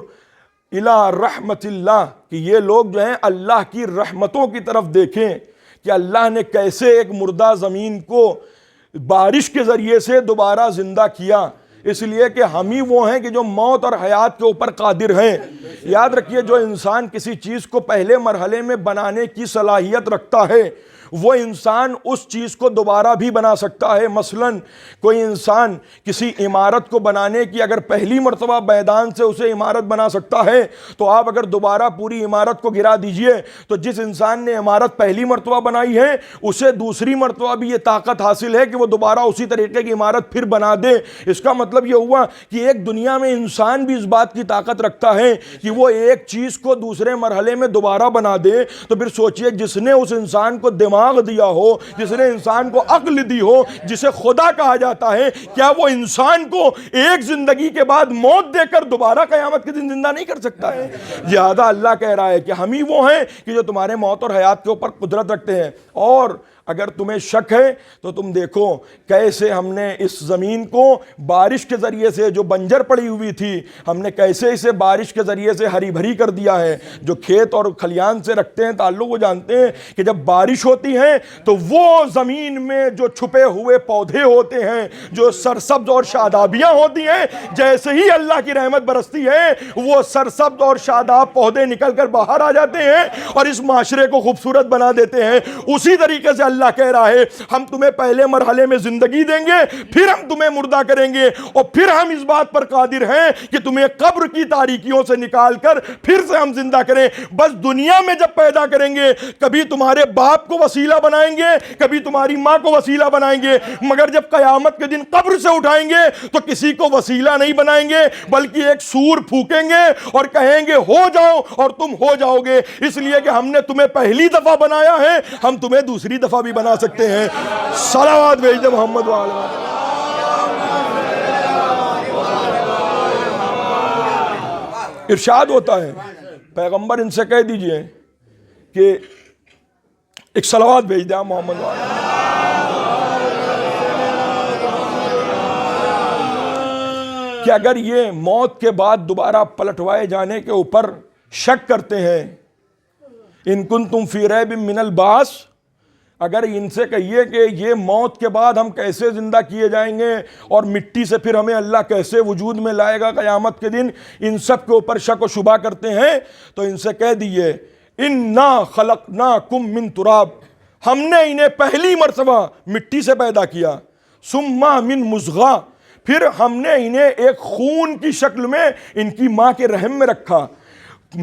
الی رحمت اللہ، کہ یہ لوگ جو ہیں اللہ کی رحمتوں کی طرف دیکھیں کہ اللہ نے کیسے ایک مردہ زمین کو بارش کے ذریعے سے دوبارہ زندہ کیا۔ اس لیے کہ ہم ہی وہ ہیں کہ جو موت اور حیات کے اوپر قادر ہیں۔ یاد رکھیے، جو انسان کسی چیز کو پہلے مرحلے میں بنانے کی صلاحیت رکھتا ہے وہ انسان اس چیز کو دوبارہ بھی بنا سکتا ہے۔ مثلاً کوئی انسان کسی عمارت کو بنانے کی اگر پہلی مرتبہ میدان سے اسے عمارت بنا سکتا ہے تو آپ اگر دوبارہ پوری عمارت کو گرا دیجئے تو جس انسان نے عمارت پہلی مرتبہ بنائی ہے اسے دوسری مرتبہ بھی یہ طاقت حاصل ہے کہ وہ دوبارہ اسی طریقے کی عمارت پھر بنا دے۔ اس کا مطلب یہ ہوا کہ ایک دنیا میں انسان بھی اس بات کی طاقت رکھتا ہے کہ وہ ایک چیز کو دوسرے مرحلے میں دوبارہ بنا دے۔ تو پھر سوچئے، جس نے اس انسان کو دماغ دیا ہو، جس نے انسان کو عقل دی ہو، جسے خدا کہا جاتا ہے، کیا وہ انسان کو ایک زندگی کے بعد موت دے کر دوبارہ قیامت کے دن زندہ نہیں کر سکتا ہے؟ لہذا اللہ کہہ رہا ہے کہ ہم ہی وہ ہیں کہ جو تمہارے موت اور حیات کے اوپر قدرت رکھتے ہیں۔ اور اگر تمہیں شک ہے تو تم دیکھو کیسے ہم نے اس زمین کو بارش کے ذریعے سے، جو بنجر پڑی ہوئی تھی، ہم نے کیسے اسے بارش کے ذریعے سے ہری بھری کر دیا ہے۔ جو کھیت اور کھلیان سے رکھتے ہیں تعلق، وہ جانتے ہیں کہ جب بارش ہوتی ہے تو وہ زمین میں جو چھپے ہوئے پودے ہوتے ہیں، جو سرسبز اور شادابیاں ہوتی ہیں، جیسے ہی اللہ کی رحمت برستی ہے وہ سرسبز اور شاداب پودے نکل کر باہر آ جاتے ہیں اور اس معاشرے کو خوبصورت بنا دیتے ہیں۔ اسی طریقے سے اللہ کہہ رہا ہے ہم تمہیں پہلے مرحلے میں زندگی دیں گے، پھر ہم تمہیں مردہ کریں گے، اور پھر ہم اس بات پر قادر ہیں کہ تمہیں قبر کی تاریکیوں سے نکال کر پھر سے ہم زندہ کریں۔ بس دنیا میں جب پیدا کریں گے کبھی تمہارے باپ کو وسیلہ بنائیں گے، کبھی تمہاری ماں کو وسیلہ بنائیں گے، مگر جب قیامت کے دن قبر سے اٹھائیں گے تو کسی کو وسیلہ نہیں بنائیں گے، بلکہ ایک سور پھونکیں گے اور کہیں گے ہو جاؤ، اور تم ہو جاؤ گے۔ اس لیے کہ ہم نے تمہیں پہلی دفعہ بنایا ہے، ہم تمہیں دوسری دفعہ بھی بنا سکتے ہیں۔ صلوات بھیج دے محمد وعلیہ وسلم۔ ارشاد ہوتا ہے، پیغمبر ان سے کہہ دیجئے کہ ایک صلوات بھیج دے محمد وعلیہ وسلم۔ کہ اگر یہ موت کے بعد دوبارہ پلٹوائے جانے کے اوپر شک کرتے ہیں، ان کنتم فی ریب من البعث، اگر ان سے کہیے کہ یہ موت کے بعد ہم کیسے زندہ کیے جائیں گے اور مٹی سے پھر ہمیں اللہ کیسے وجود میں لائے گا قیامت کے دن، ان سب کے اوپر شک و شبہ کرتے ہیں، تو ان سے کہہ دیئے انا خلقناکم من تراب، ہم نے انہیں پہلی مرتبہ مٹی سے پیدا کیا، ثم من مضغہ، پھر ہم نے انہیں ایک خون کی شکل میں ان کی ماں کے رحم میں رکھا،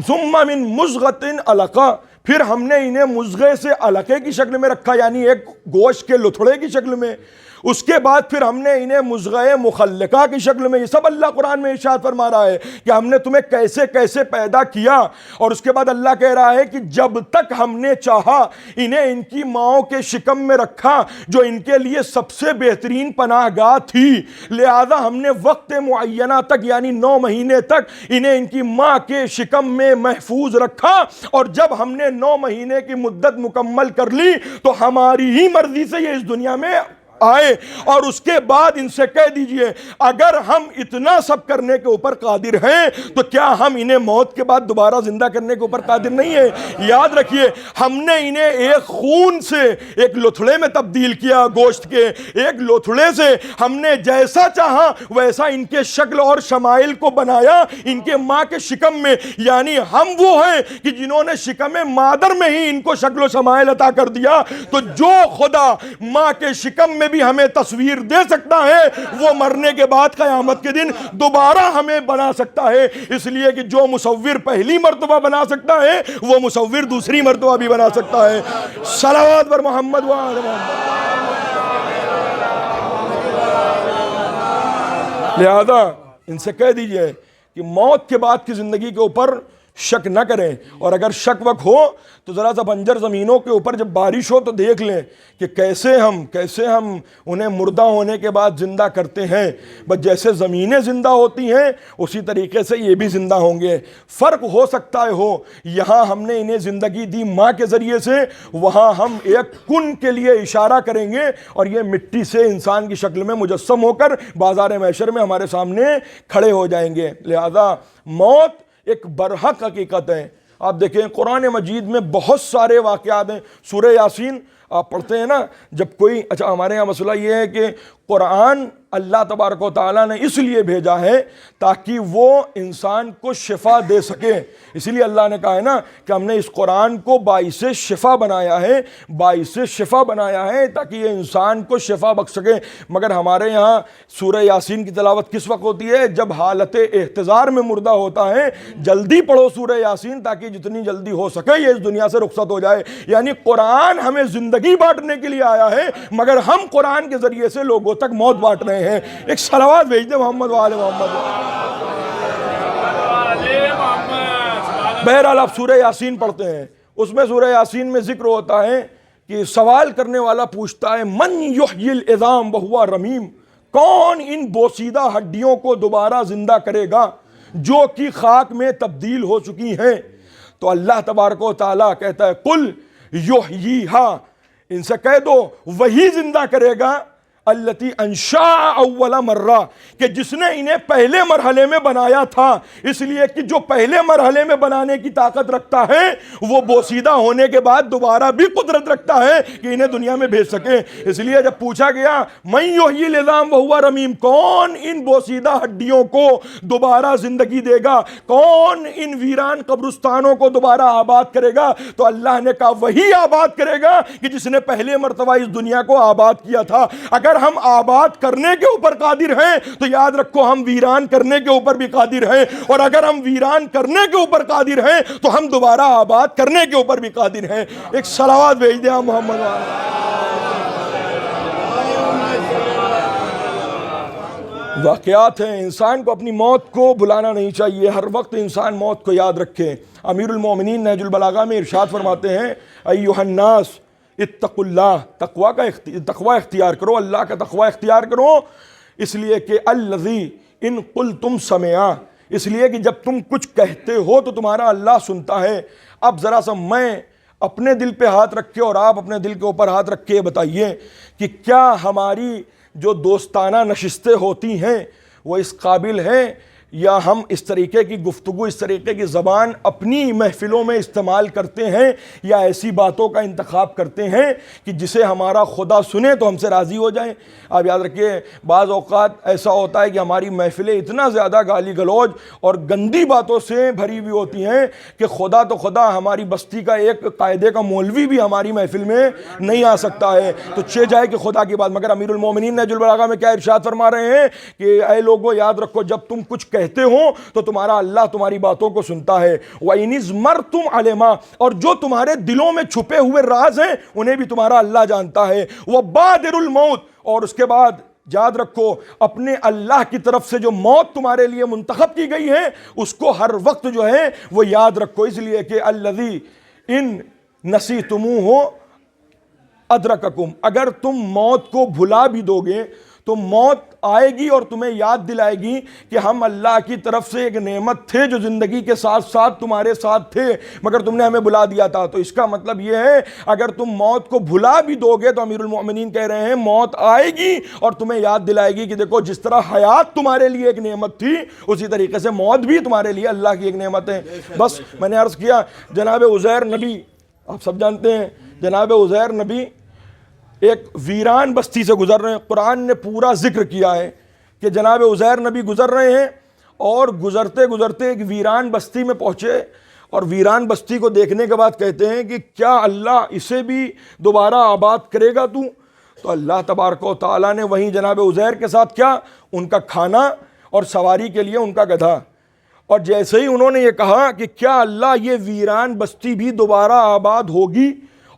ثم من مضغۃ علقہ، پھر ہم نے انہیں مضغے سے علقے کی شکل میں رکھا، یعنی ایک گوشت کے لتھڑے کی شکل میں، اس کے بعد پھر ہم نے انہیں مضغہ مخلقہ کی شکل میں، یہ سب اللہ قرآن میں ارشاد فرما رہا ہے کہ ہم نے تمہیں کیسے کیسے پیدا کیا۔ اور اس کے بعد اللہ کہہ رہا ہے کہ جب تک ہم نے چاہا انہیں ان کی ماؤں کے شکم میں رکھا جو ان کے لیے سب سے بہترین پناہ گاہ تھی، لہذا ہم نے وقت معینہ تک یعنی 9 مہینے تک انہیں ان کی ماں کے شکم میں محفوظ رکھا، اور جب ہم نے 9 مہینے کی مدت مکمل کر لی تو ہماری ہی مرضی سے یہ اس دنیا میں آئے۔ اور اس کے بعد ان سے کہہ دیجئے اگر ہم اتنا سب کرنے کے اوپر قادر ہیں تو کیا ہم انہیں موت کے بعد دوبارہ زندہ کرنے کے اوپر قادر نہیں ہیں؟ یاد رکھیے، ہم نے انہیں ایک خون سے ایک لتھڑے میں تبدیل کیا، گوشت کے ایک لتھڑے سے ہم نے جیسا چاہا ویسا ان کے شکل اور شمائل کو بنایا ان کے ماں کے شکم میں، یعنی ہم وہ ہیں کہ جنہوں نے شکم مادر میں ہی ان کو شکل و شمائل عطا کر دیا۔ تو جو خدا ماں کے شکم میں بھی ہمیں تصویر دے سکتا ہے وہ مرنے کے بعد قیامت کے دن دوبارہ ہمیں بنا سکتا ہے۔ اس لیے کہ جو مصور پہلی مرتبہ بنا سکتا ہے وہ مصور دوسری مرتبہ بھی بنا سکتا ہے۔ صلوات پر محمد وآل محمد۔ لہذا ان سے کہہ دیجئے کہ موت کے بعد کی زندگی کے اوپر شک نہ کریں، اور اگر شک وک ہو تو ذرا سا بنجر زمینوں کے اوپر جب بارش ہو تو دیکھ لیں کہ کیسے ہم انہیں مردہ ہونے کے بعد زندہ کرتے ہیں۔ بس جیسے زمینیں زندہ ہوتی ہیں اسی طریقے سے یہ بھی زندہ ہوں گے۔ فرق ہو سکتا ہے یہاں ہم نے انہیں زندگی دی ماں کے ذریعے سے، وہاں ہم ایک کن کے لیے اشارہ کریں گے اور یہ مٹی سے انسان کی شکل میں مجسم ہو کر بازار محشر میں ہمارے سامنے کھڑے ہو جائیں گے۔ لہذا موت ایک برحق حقیقت ہے۔ آپ دیکھیں قرآن مجید میں بہت سارے واقعات ہیں۔ سورہ یاسین آپ پڑھتے ہیں نا، جب کوئی ہمارے ہاں مسئلہ یہ ہے کہ قرآن اللہ تبارک و تعالیٰ نے اس لیے بھیجا ہے تاکہ وہ انسان کو شفا دے سکے. اسی لیے اللہ نے کہا ہے نا کہ ہم نے اس قرآن کو باعث شفا بنایا ہے، باعث شفا بنایا ہے تاکہ یہ انسان کو شفا بخش سکے. مگر ہمارے یہاں سورہ یاسین کی تلاوت کس وقت ہوتی ہے؟ جب حالت احتضار میں مردہ ہوتا ہے. جلدی پڑھو سورہ یاسین تاکہ جتنی جلدی ہو سکے یہ اس دنیا سے رخصت ہو جائے. یعنی قرآن ہمیں زندگی بانٹنے کے لیے آیا ہے، مگر ہم قرآن کے ذریعے سے لوگوں تک موت بانٹ رہے ہیں. ایک صلوات بھیج دیں محمد وآل محمد. بہرحال آپ سورہ یاسین پڑھتے ہیں، اس میں سورہ یاسین میں ذکر ہوتا ہے کہ سوال کرنے والا پوچھتا ہے من یحیی العظام وہو رمیم، کون ان بوسیدہ ہڈیوں کو دوبارہ زندہ کرے گا جو کہ خاک میں تبدیل ہو چکی ہیں؟ تو اللہ تبارک و تعالیٰ کہتا ہے قل یحییہا، ان سے کہہ دو وہی زندہ کرے گا التی انشاء اول مرہ، کہ جس نے انہیں پہلے مرحلے میں بنایا تھا. اس لیے کہ جو پہلے مرحلے میں بنانے کی طاقت رکھتا ہے وہ بوسیدہ ہونے کے بعد دوبارہ بھی قدرت رکھتا ہے کہ انہیں دنیا میں بھیج سکے. اس لیے جب پوچھا گیا من یحیی العظام وہو رمیم، کون ان بوسیدہ ہڈیوں کو دوبارہ زندگی دے گا، کون ان ویران قبرستانوں کو دوبارہ آباد کرے گا، تو اللہ نے کہا وہی آباد کرے گا کہ جس نے پہلے مرتبہ اس دنیا کو آباد کیا تھا. اگر ہم آباد کرنے کے اوپر قادر ہیں تو یاد رکھو ہم ویران کرنے کے اوپر بھی قادر ہیں، اور اگر ہم ویران کرنے کے اوپر قادر ہیں تو ہم دوبارہ آباد کرنے کے اوپر بھی قادر ہیں. ایک صلوات بھیج دیں محمد. واقعات ہیں، انسان کو اپنی موت کو بلانا نہیں چاہیے، ہر وقت انسان موت کو یاد رکھے. امیر المومنین نہج البلاغہ میں ارشاد فرماتے ہیں ایھا الناس اتقوا اللہ، تقوی اختیار کرو، اللہ کا تقوی اختیار کرو. اس لیے کہ الذی ان قلتم سمعا، اس لیے کہ جب تم کچھ کہتے ہو تو تمہارا اللہ سنتا ہے. اب ذرا سا میں اپنے دل پہ ہاتھ رکھ کے اور آپ اپنے دل کے اوپر ہاتھ رکھ کے بتائیے کہ کیا ہماری جو دوستانہ نشستیں ہوتی ہیں وہ اس قابل ہیں، یا ہم اس طریقے کی گفتگو، اس طریقے کی زبان اپنی محفلوں میں استعمال کرتے ہیں، یا ایسی باتوں کا انتخاب کرتے ہیں کہ جسے ہمارا خدا سنے تو ہم سے راضی ہو جائیں. آپ یاد رکھیے بعض اوقات ایسا ہوتا ہے کہ ہماری محفلیں اتنا زیادہ گالی گلوچ اور گندی باتوں سے بھری ہوئی ہوتی ہیں کہ خدا تو خدا ہماری بستی کا ایک قاعدے کا مولوی بھی ہماری محفل میں نہیں آ سکتا ہے. تو چہ جائے کہ خدا کی بات. مگر امیر المومنین نہج البلاغہ میں کیا ارشاد فرما رہے ہیں کہ اے لوگوں یاد رکھو جب تم کچھ کہتے ہو تو تمہارا اللہ تمہاری باتوں کو سنتا ہے. وَإِنِ ازْمَرْتُمْ عَلَىٰ مَا، اور جو تمہارے دلوں میں چھپے ہوئے راز ہیں انہیں بھی تمہارا اللہ جانتا ہے. وَبَادِرُ الْمَوْتِ، اور اس کے بعد یاد رکھو اپنے اللہ کی طرف سے جو موت تمہارے لیے منتخب کی گئی ہے اس کو ہر وقت جو ہے وہ یاد رکھو. اس لیے کہ الذی ان نسیتموہ ادرککم، اگر تم موت کو بھلا بھی دو گے تو موت آئے گی اور تمہیں یاد دلائے گی کہ ہم اللہ کی طرف سے ایک نعمت تھے جو زندگی کے ساتھ ساتھ تمہارے ساتھ تھے، مگر تم نے ہمیں بھلا دیا تھا. تو اس کا مطلب یہ ہے اگر تم موت کو بھلا بھی دو گے تو امیر المؤمنین کہہ رہے ہیں موت آئے گی اور تمہیں یاد دلائے گی کہ دیکھو جس طرح حیات تمہارے لیے ایک نعمت تھی اسی طریقے سے موت بھی تمہارے لیے اللہ کی ایک نعمت ہے. بس میں نے عرض کیا جناب عزیر نبی، آپ سب جانتے ہیں جناب عزیر نبی ایک ویران بستی سے گزر رہے ہیں. قرآن نے پورا ذکر کیا ہے کہ جناب عزیر نبی گزر رہے ہیں اور گزرتے گزرتے ایک ویران بستی میں پہنچے اور ویران بستی کو دیکھنے کے بعد کہتے ہیں کہ کیا اللہ اسے بھی دوبارہ آباد کرے گا تو؟ تو اللہ تبارک و تعالیٰ نے وہیں جناب عزیر کے ساتھ کیا، ان کا کھانا اور سواری کے لیے ان کا گدھا. اور جیسے ہی انہوں نے یہ کہا کہ کیا اللہ یہ ویران بستی بھی دوبارہ آباد ہوگی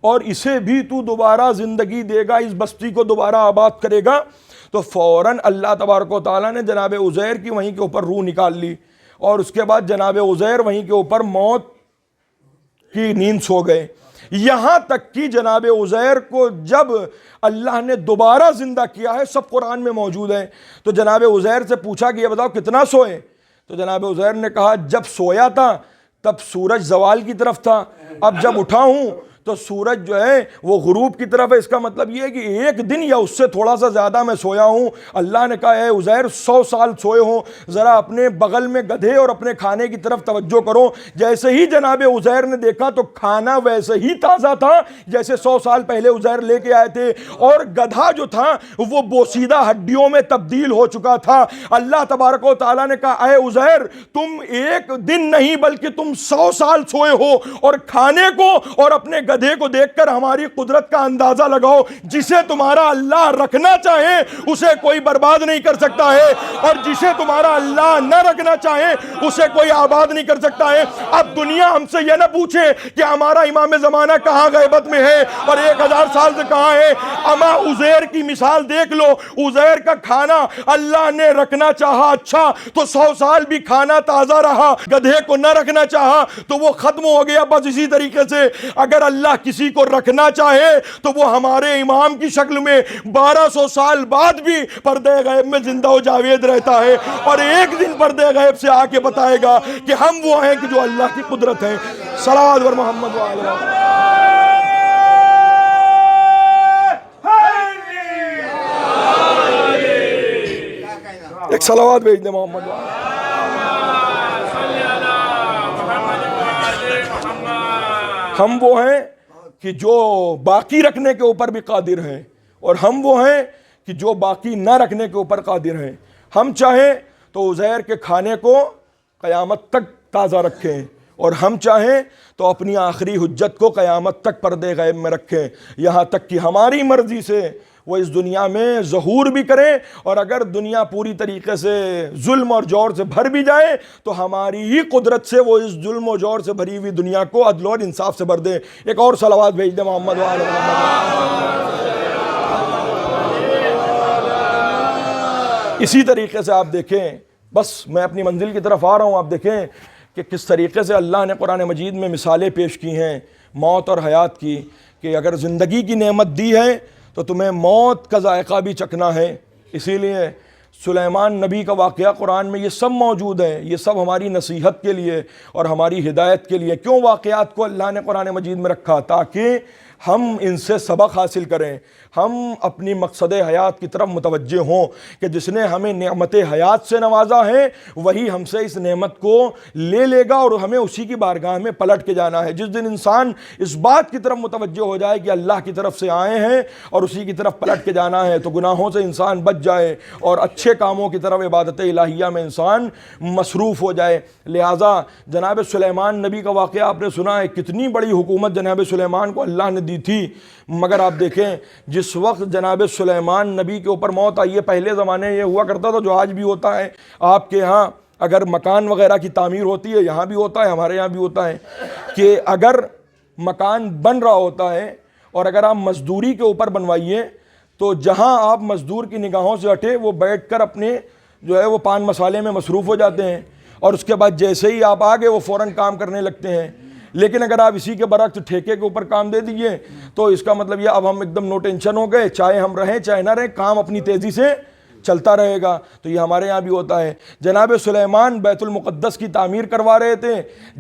اور اسے بھی تو دوبارہ زندگی دے گا، اس بستی کو دوبارہ آباد کرے گا، تو فوراً اللہ تبارک و تعالیٰ نے جناب عزیر کی وہیں کے اوپر روح نکال لی اور اس کے بعد جناب عزیر وہیں کے اوپر موت کی نیند سو گئے. یہاں تک کہ جناب عزیر کو جب اللہ نے دوبارہ زندہ کیا ہے، سب قرآن میں موجود ہے، تو جناب عزیر سے پوچھا کہ یہ بتاؤ کتنا سوئے؟ تو جناب عزیر نے کہا جب سویا تھا تب سورج زوال کی طرف تھا، اب جب اٹھا ہوں تو سورج جو ہے وہ غروب کی طرف ہے. اس کا مطلب یہ ہے کہ ایک دن یا اس سے تھوڑا سا زیادہ میں سویا ہوں. اللہ نے کہا اے عزیر 100 سال سوئے ہوں, ذرا اپنے بغل میں گدھے اور اپنے کھانے کی طرف توجہ کرو. جیسے ہی جناب عزیر نے دیکھا تو کھانا ویسے ہی تازہ تھا جیسے 100 سال پہلے عزیر لے کے آئے تھے, اور گدھا جو تھا وہ بوسیدہ ہڈیوں میں تبدیل ہو چکا تھا. اللہ تبارک و تعالیٰ نے کہا اے عزیر تم ایک دن نہیں بلکہ تم 100 سال سوئے ہو, اور کھانے کو اور اپنے گدھے کو دیکھ کر ہماری قدرت کا اندازہ لگاؤ. جسے تمہارا اللہ رکھنا چاہے اسے کوئی برباد نہیں کر سکتا ہے, اور جسے تمہارا اللہ نہ رکھنا چاہے اسے کوئی آباد نہیں کر سکتا ہے. اب دنیا ہم سے یہ نہ پوچھے کہ ہمارا امام زمانہ کہاں غیبت میں ہے اور 1000 سال سے کہاں ہے. اما عزیر کی مثال دیکھ لو. عزیر کا کھانا اللہ نے رکھنا چاہا اچھا تو 100 سال بھی کھانا تازہ رہا, گدھے کو نہ رکھنا چاہا تو وہ ختم ہو گیا. بس اسی طریقے سے اگر اللہ کسی کو رکھنا چاہے تو وہ ہمارے امام کی شکل میں 1200 سال بعد بھی پردے غیب میں زندہ و جاوید رہتا ہے, اور ایک دن پردے غیب سے آ کے بتائے گا کہ ہم وہ ہیں کہ جو اللہ کی قدرت ہیں. صلوات بر محمد و آلہ ایک صلوات بھیج دیں محمد. ہم وہ ہیں کہ جو باقی رکھنے کے اوپر بھی قادر ہیں, اور ہم وہ ہیں کہ جو باقی نہ رکھنے کے اوپر قادر ہیں. ہم چاہیں تو عزیر کے کھانے کو قیامت تک تازہ رکھیں, اور ہم چاہیں تو اپنی آخری حجت کو قیامت تک پردے غیب میں رکھیں, یہاں تک کہ ہماری مرضی سے وہ اس دنیا میں ظہور بھی کریں, اور اگر دنیا پوری طریقے سے ظلم اور جور سے بھر بھی جائے تو ہماری ہی قدرت سے وہ اس ظلم و جور سے بھری ہوئی دنیا کو عدل اور انصاف سے بھر دیں. ایک اور صلوات بھیج دیں محمد و آل محمد. اسی طریقے سے آپ دیکھیں, بس میں اپنی منزل کی طرف آ رہا ہوں, آپ دیکھیں کہ کس طریقے سے اللہ نے قرآن مجید میں مثالیں پیش کی ہیں موت اور حیات کی, کہ اگر زندگی کی نعمت دی ہے تو تمہیں موت کا ذائقہ بھی چکھنا ہے. اسی لیے سلیمان نبی کا واقعہ قرآن میں یہ سب موجود ہے, یہ سب ہماری نصیحت کے لیے اور ہماری ہدایت کے لیے. کیوں واقعات کو اللہ نے قرآن مجید میں رکھا؟ تاکہ ہم ان سے سبق حاصل کریں, ہم اپنی مقصد حیات کی طرف متوجہ ہوں کہ جس نے ہمیں نعمت حیات سے نوازا ہے وہی ہم سے اس نعمت کو لے لے گا, اور ہمیں اسی کی بارگاہ میں پلٹ کے جانا ہے. جس دن انسان اس بات کی طرف متوجہ ہو جائے کہ اللہ کی طرف سے آئے ہیں اور اسی کی طرف پلٹ کے جانا ہے, تو گناہوں سے انسان بچ جائے اور اچھے کاموں کی طرف عبادت الہیہ میں انسان مصروف ہو جائے. لہٰذا جناب سلیمان نبی کا واقعہ آپ نے سنا ہے, کتنی بڑی حکومت جناب سلیمان کو اللہ نے دی تھی, مگر آپ دیکھیں جس وقت جناب سلیمان نبی کے اوپر موت آئی ہے, پہلے زمانے یہ ہوا کرتا تھا جو آج بھی ہوتا ہے, آپ کے ہاں اگر مکان وغیرہ کی تعمیر ہوتی ہے, یہاں بھی ہوتا ہے, ہمارے یہاں بھی ہوتا ہے, کہ اگر مکان بن رہا ہوتا ہے اور اگر آپ مزدوری کے اوپر بنوائیے تو جہاں آپ مزدور کی نگاہوں سے ہٹے وہ بیٹھ کر اپنے جو ہے وہ پان مسالے میں مصروف ہو جاتے ہیں, اور اس کے بعد جیسے ہی آپ آگے وہ فوراً کام کرنے لگتے ہیں. لیکن اگر آپ اسی کے برعکس ٹھیکے کے اوپر کام دے دیجئے تو اس کا مطلب یہ اب ہم ایک دم نو ٹینشن ہو گئے, چاہے ہم رہیں چاہے نہ رہیں کام اپنی تیزی سے چلتا رہے گا. تو یہ ہمارے یہاں بھی ہوتا ہے. جناب سلیمان بیت المقدس کی تعمیر کروا رہے تھے,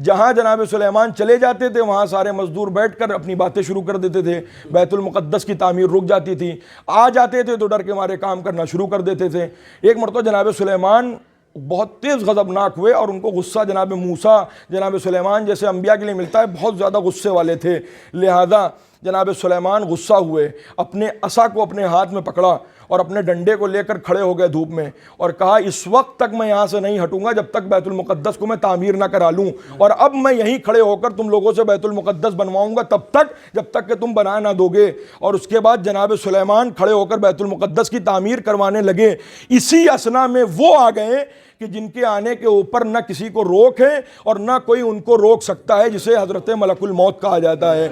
جہاں جناب سلیمان چلے جاتے تھے وہاں سارے مزدور بیٹھ کر اپنی باتیں شروع کر دیتے تھے, بیت المقدس کی تعمیر رک جاتی تھی. آ جاتے تھے تو ڈر کے مارے کام کرنا شروع کر دیتے تھے. ایک مرتبہ جناب سلیمان بہت تیز غضبناک ہوئے اور ان کو غصہ جناب موسیٰ جناب سلیمان جیسے انبیاء کے لیے ملتا ہے بہت زیادہ غصے والے تھے. لہذا جناب سلیمان غصہ ہوئے, اپنے عصا کو اپنے ہاتھ میں پکڑا اور اپنے ڈنڈے کو لے کر کھڑے ہو گئے دھوپ میں, اور کہا اس وقت تک میں یہاں سے نہیں ہٹوں گا جب تک بیت المقدس کو میں تعمیر نہ کرا لوں, اور اب میں یہیں کھڑے ہو کر تم لوگوں سے بیت المقدس بنواؤں گا تب تک جب تک کہ تم بنا نہ دو گے. اور اس کے بعد جناب سلیمان کھڑے ہو کر بیت المقدس کی تعمیر کروانے لگے. اسی اثنا میں وہ آ گئے کہ جن کے آنے کے اوپر نہ کسی کو روک ہے اور نہ کوئی ان کو روک سکتا ہے, جسے حضرت ملک الموت کہا جاتا ہے.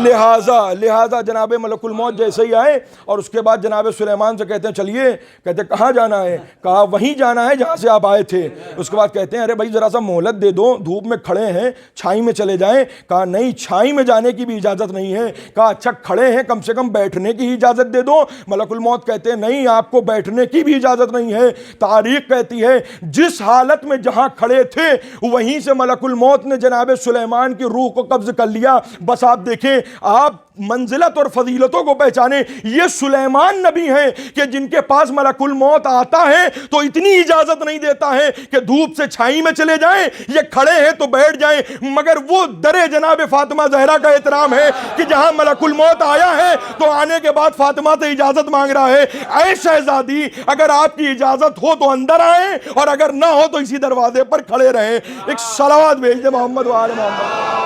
لہٰذا جناب ملک الموت جیسے ہی آئے اور اس کے بعد جناب سلیمان سے کہتے ہیں چلیے, کہتے ہیں کہاں جانا ہے؟ کہا وہیں جانا ہے جہاں سے آپ آئے تھے. اس کے بعد کہتے ہیں ارے بھائی ذرا سا مہلت دے دو, دھوپ میں کھڑے ہیں, چھائی میں چلے جائیں. کہا نہیں, چھائی میں جانے کی بھی اجازت نہیں ہے. کہا اچھا کھڑے ہیں کم سے کم بیٹھنے کی اجازت دے دو. ملک الموت کہتے ہیں نہیں, آپ کو بیٹھنے کی بھی اجازت نہیں ہے. تاریخ کہتی ہے جس حالت میں جہاں کھڑے تھے وہیں سے ملک الموت نے جناب سلیمان کی روح کو قبض کر لیا. بس آپ دیکھیں پہچانیں, آپ منزلت اور فضیلتوں کو پہچانیں. یہ سلیمان نبی ہیں کہ جن کے پاس ملک الموت آتا ہے تو اتنی اجازت نہیں دیتا ہے کہ دھوپ سے چھائی میں چلے جائیں, یہ کھڑے ہیں تو بیٹھ جائیں, مگر وہ در جناب فاطمہ زہرا کا احترام ہے کہ جہاں ملک الموت آیا ہے تو آنے کے بعد فاطمہ سے اجازت مانگ رہا ہے, اے شہزادی اگر آپ کی اجازت ہو تو اندر آئیں اور اگر نہ ہو تو اسی دروازے پر کھڑے رہیں. ایک صلوات بھیج دے محمد و آل محمد.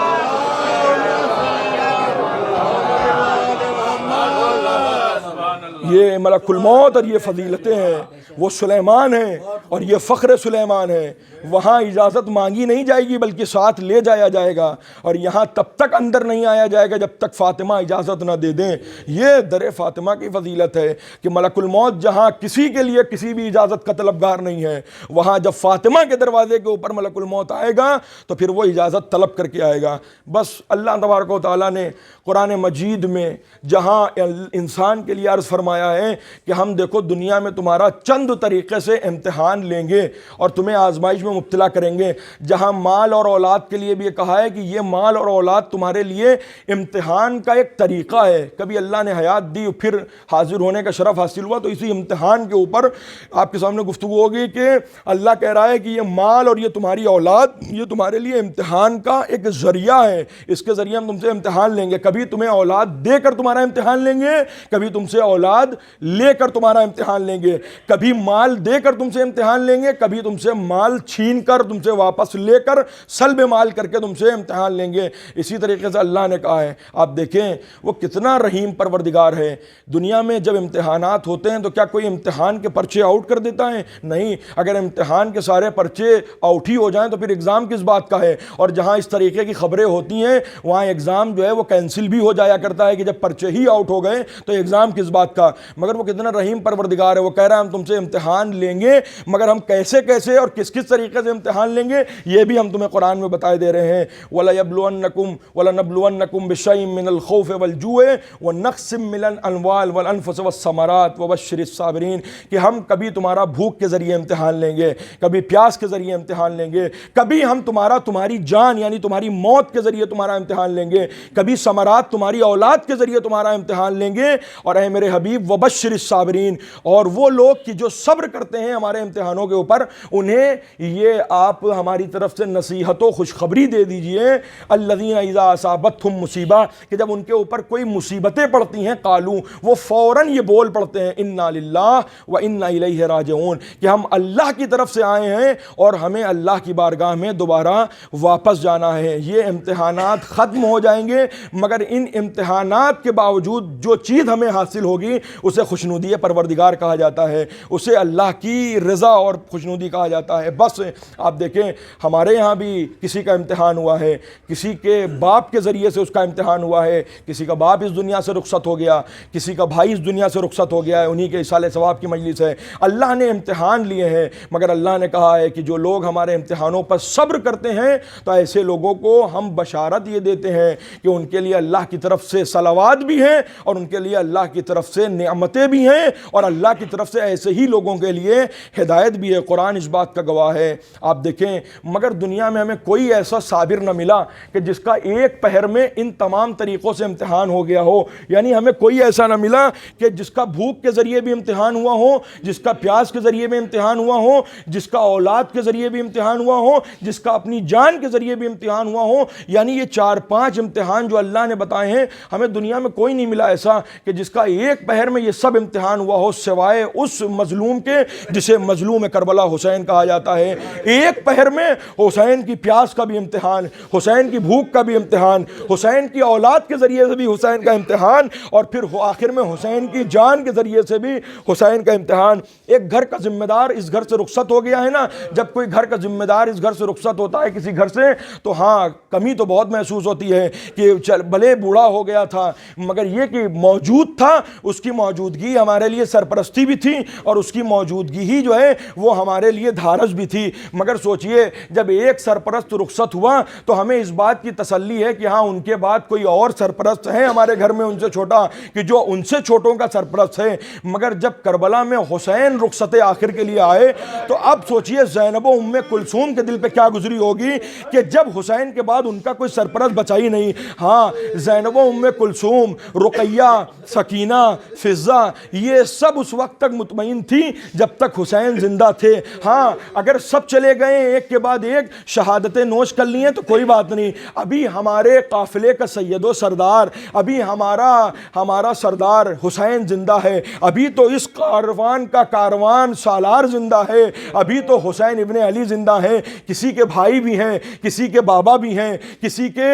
یہ ملک الموت اور یہ فضیلتیں ہیں, وہ سلیمان ہیں اور یہ فخر سلیمان ہے. وہاں اجازت مانگی نہیں جائے گی بلکہ ساتھ لے جایا جائے گا, اور یہاں تب تک اندر نہیں آیا جائے گا جب تک فاطمہ اجازت نہ دے دیں. یہ در فاطمہ کی فضیلت ہے کہ ملک الموت جہاں کسی کے لیے کسی بھی اجازت کا طلبگار نہیں ہے, وہاں جب فاطمہ کے دروازے کے اوپر ملک الموت آئے گا تو پھر وہ اجازت طلب کر کے آئے گا. بس اللہ تبارک و تعالیٰ نے قرآن مجید میں جہاں انسان کے لیے عرض فرمایا ہے کہ ہم دیکھو دنیا میں تمہارا چند طریقے سے امتحان لیں گے اور تمہیں آزمائش میں مبتلا کریں گے, جہاں مال اور اولاد کے لیے بھی یہ کہا ہے کہ یہ مال اور اولاد تمہارے لیے امتحان کا ایک طریقہ ہے. کبھی اللہ نے حیات دی پھر حاضر ہونے کا شرف حاصل ہوا تو اسی امتحان کے اوپر آپ کے سامنے گفتگو ہوگی کہ اللہ کہہ رہا ہے کہ یہ مال اور یہ تمہاری اولاد یہ تمہارے لیے امتحان کا ایک ذریعہ ہے, اس کے ذریعے ہم تم سے امتحان لیں گے. کبھی تمہیں اولاد دے کر تمہارا امتحان لیں گے, کبھی تم سے اولاد لے کر تمہارا امتحان لیں گے, کبھی مال دے کر تم سے امتحان لیں گے, کبھی تم سے مال چھین کر تم سے واپس لے کر سلب مال کر کے تم سے امتحان لیں گے. اسی طریقے سے اللہ نے کہا ہے, آپ دیکھیں وہ کتنا رحیم پروردگار ہے. دنیا میں جب امتحانات ہوتے ہیں تو کیا کوئی امتحان کے پرچے آؤٹ کر دیتا ہے؟ نہیں. اگر امتحان کے سارے پرچے آؤٹ ہی ہو جائیں تو پھر ایگزام کس بات کا ہے؟ اور جہاں اس طریقے کی خبریں ہوتی ہیں وہاں ایگزام جو ہے وہ کینسل بھی ہو جایا کرتا ہے کہ جب پرچے ہی آؤٹ ہو گئے تو ایگزام کس بات کا. مگر وہ کتنا رحیم پروردگار ہے, وہ کہہ رہا ہے ہم تم سے امتحان لیں گے, مگر ہم کیسے کیسے اور کس کس طریقے سے امتحان لیں گے یہ بھی ہم تمہیں قرآن میں بتائے دے رہے ہیں. وَلَنَبْلُوَنَّكُمْ بِشَيْءٍ مِّنَ الْخَوْفِ وَالْجُوعِ وَنَقْصٍ مِّنَ الْأَمْوَالِ وَالْأَنفُسِ وَالثَّمَرَاتِ وَبَشِّرِ الصَّابِرِينَ کہ ہم کبھی تمہارا بھوک کے ذریعے امتحان لیں گے, کبھی پیاس کے ذریعے امتحان لیں گے, کبھی ہم تمہاری جان یعنی تمہاری موت کے ذریعے تمہارا امتحان لیں گے, کبھی ثمرات تمہاری اولاد کے ذریعے تمہارا امتحان لیں گے. اور اے میرے حبیب وَبَشِّرِ الصَّابِرِينَ اور وہ لوگ کہ جو صبر کرتے ہیں ہمارے امتحانوں کے اوپر انہیں یہ آپ ہماری طرف سے نصیحت و خوشخبری دے دیجئے. الذین اذا اصابتہم مصیبہ کہ جب ان کے اوپر کوئی مصیبتیں پڑتی ہیں قالو وہ فوراً یہ بول پڑتے ہیں انا للہ و انا الیہ راجعون کہ ہم اللہ کی طرف سے آئے ہیں اور ہمیں اللہ کی بارگاہ میں دوبارہ واپس جانا ہے. یہ امتحانات ختم ہو جائیں گے مگر ان امتحانات کے باوجود جو چیز ہمیں حاصل ہوگی اسے خوشنودی پروردگار کہا جاتا ہے, اسے اللہ کی رضا اور خوشنودی کہا جاتا ہے. بس آپ دیکھیں ہمارے یہاں بھی کسی کا امتحان ہوا ہے, کسی کے باپ کے ذریعے سے اس کا امتحان ہوا ہے, کسی کا باپ اس دنیا سے رخصت ہو گیا, کسی کا بھائی اس دنیا سے رخصت ہو گیا ہے, انہی کے اصالہ ثواب کی مجلس ہے. اللہ نے امتحان لیے ہیں مگر اللہ نے کہا ہے کہ جو لوگ ہمارے امتحانوں پر صبر کرتے ہیں تو ایسے لوگوں کو ہم بشارت یہ دیتے ہیں کہ ان کے لیے اللہ کی طرف سے صلوات بھی ہیں اور ان کے لیے اللہ کی طرف سے نعمتیں بھی ہیں اور اللہ کی طرف سے ایسے ہی لوگوں کے لیے ہدایت بھی ہے. قرآن اس بات کا گواہ ہے. آپ دیکھیں مگر دنیا میں ہمیں کوئی ایسا صابر نہ ملا کہ جس کا ایک پہر میں ان تمام طریقوں سے امتحان ہو گیا ہو. یعنی ہمیں کوئی ایسا نہ ملا کہ جس کا بھوک کے ذریعے بھی امتحان ہوا ہو, جس کا پیاس کے ذریعے بھی امتحان ہوا ہو, جس کا اولاد کے ذریعے بھی امتحان ہوا ہو, جس کا اپنی جان کے ذریعے بھی امتحان ہوا ہو. یعنی یہ 4-5 امتحان جو اللہ نے بتائے ہیں ہمیں دنیا میں کوئی نہیں ملا ایسا کہ جس کا ایک پہر میں یہ سب امتحان ہوا ہو سوائے اس مظلوم کے جسے مظلوم کربلا حسین کہا جاتا ہے. ایک پہر میں حسین کی پیاس کا بھی امتحان, حسین کی بھوک کا بھی امتحان, حسین کی اولاد کے ذریعے سے بھی حسین کا امتحان اور پھر آخر میں حسین کی جان کے ذریعے سے بھی حسین کا امتحان. ایک گھر کا ذمہ دار اس گھر سے رخصت ہو گیا ہے نا, جب کوئی گھر کا ذمہ دار اس گھر سے رخصت ہوتا ہے کسی گھر سے تو ہاں کمی تو بہت محسوس ہوتی ہے کہ بھلے بوڑھا ہو گیا تھا مگر یہ کہ موجود تھا, اس کی موجودگی ہمارے لیے سرپرستی بھی تھی اور اس کی موجودگی ہی جو ہے وہ ہمارے لیے دھارج بھی تھی. مگر سوچئے جب ایک سرپرست رخصت ہوا تو ہمیں اس بات کی تسلی ہے کہ ہاں ان کے بعد کوئی اور سرپرست ہیں ہمارے گھر میں ان سے چھوٹا, کہ جو ان سے چھوٹوں کا سرپرست ہے. مگر جب کربلا میں حسین رخصت آخر کے لیے آئے تو اب سوچئے زینب و ام کلثوم کے دل پہ کیا گزری ہوگی کہ جب حسین کے بعد ان کا کوئی سرپرست بچا ہی نہیں. ہاں زینب و ام کلثوم, رقیہ, سکینہ, فضہ, یہ سب اس وقت تک مطمئن تھی جب تک حسین زندہ تھے. ہاں اگر سب چلے گئے ایک کے بعد ایک شہادتیں نوش کر لی ہیں تو کوئی بات نہیں, ابھی ہمارے قافلے کا سید و سردار, ابھی ہمارا سردار حسین زندہ ہے, ابھی تو اس کاروان کا کاروان سالار زندہ ہے, ابھی تو حسین ابن علی زندہ ہیں, کسی کے بھائی بھی ہیں, کسی کے بابا بھی ہیں, کسی کے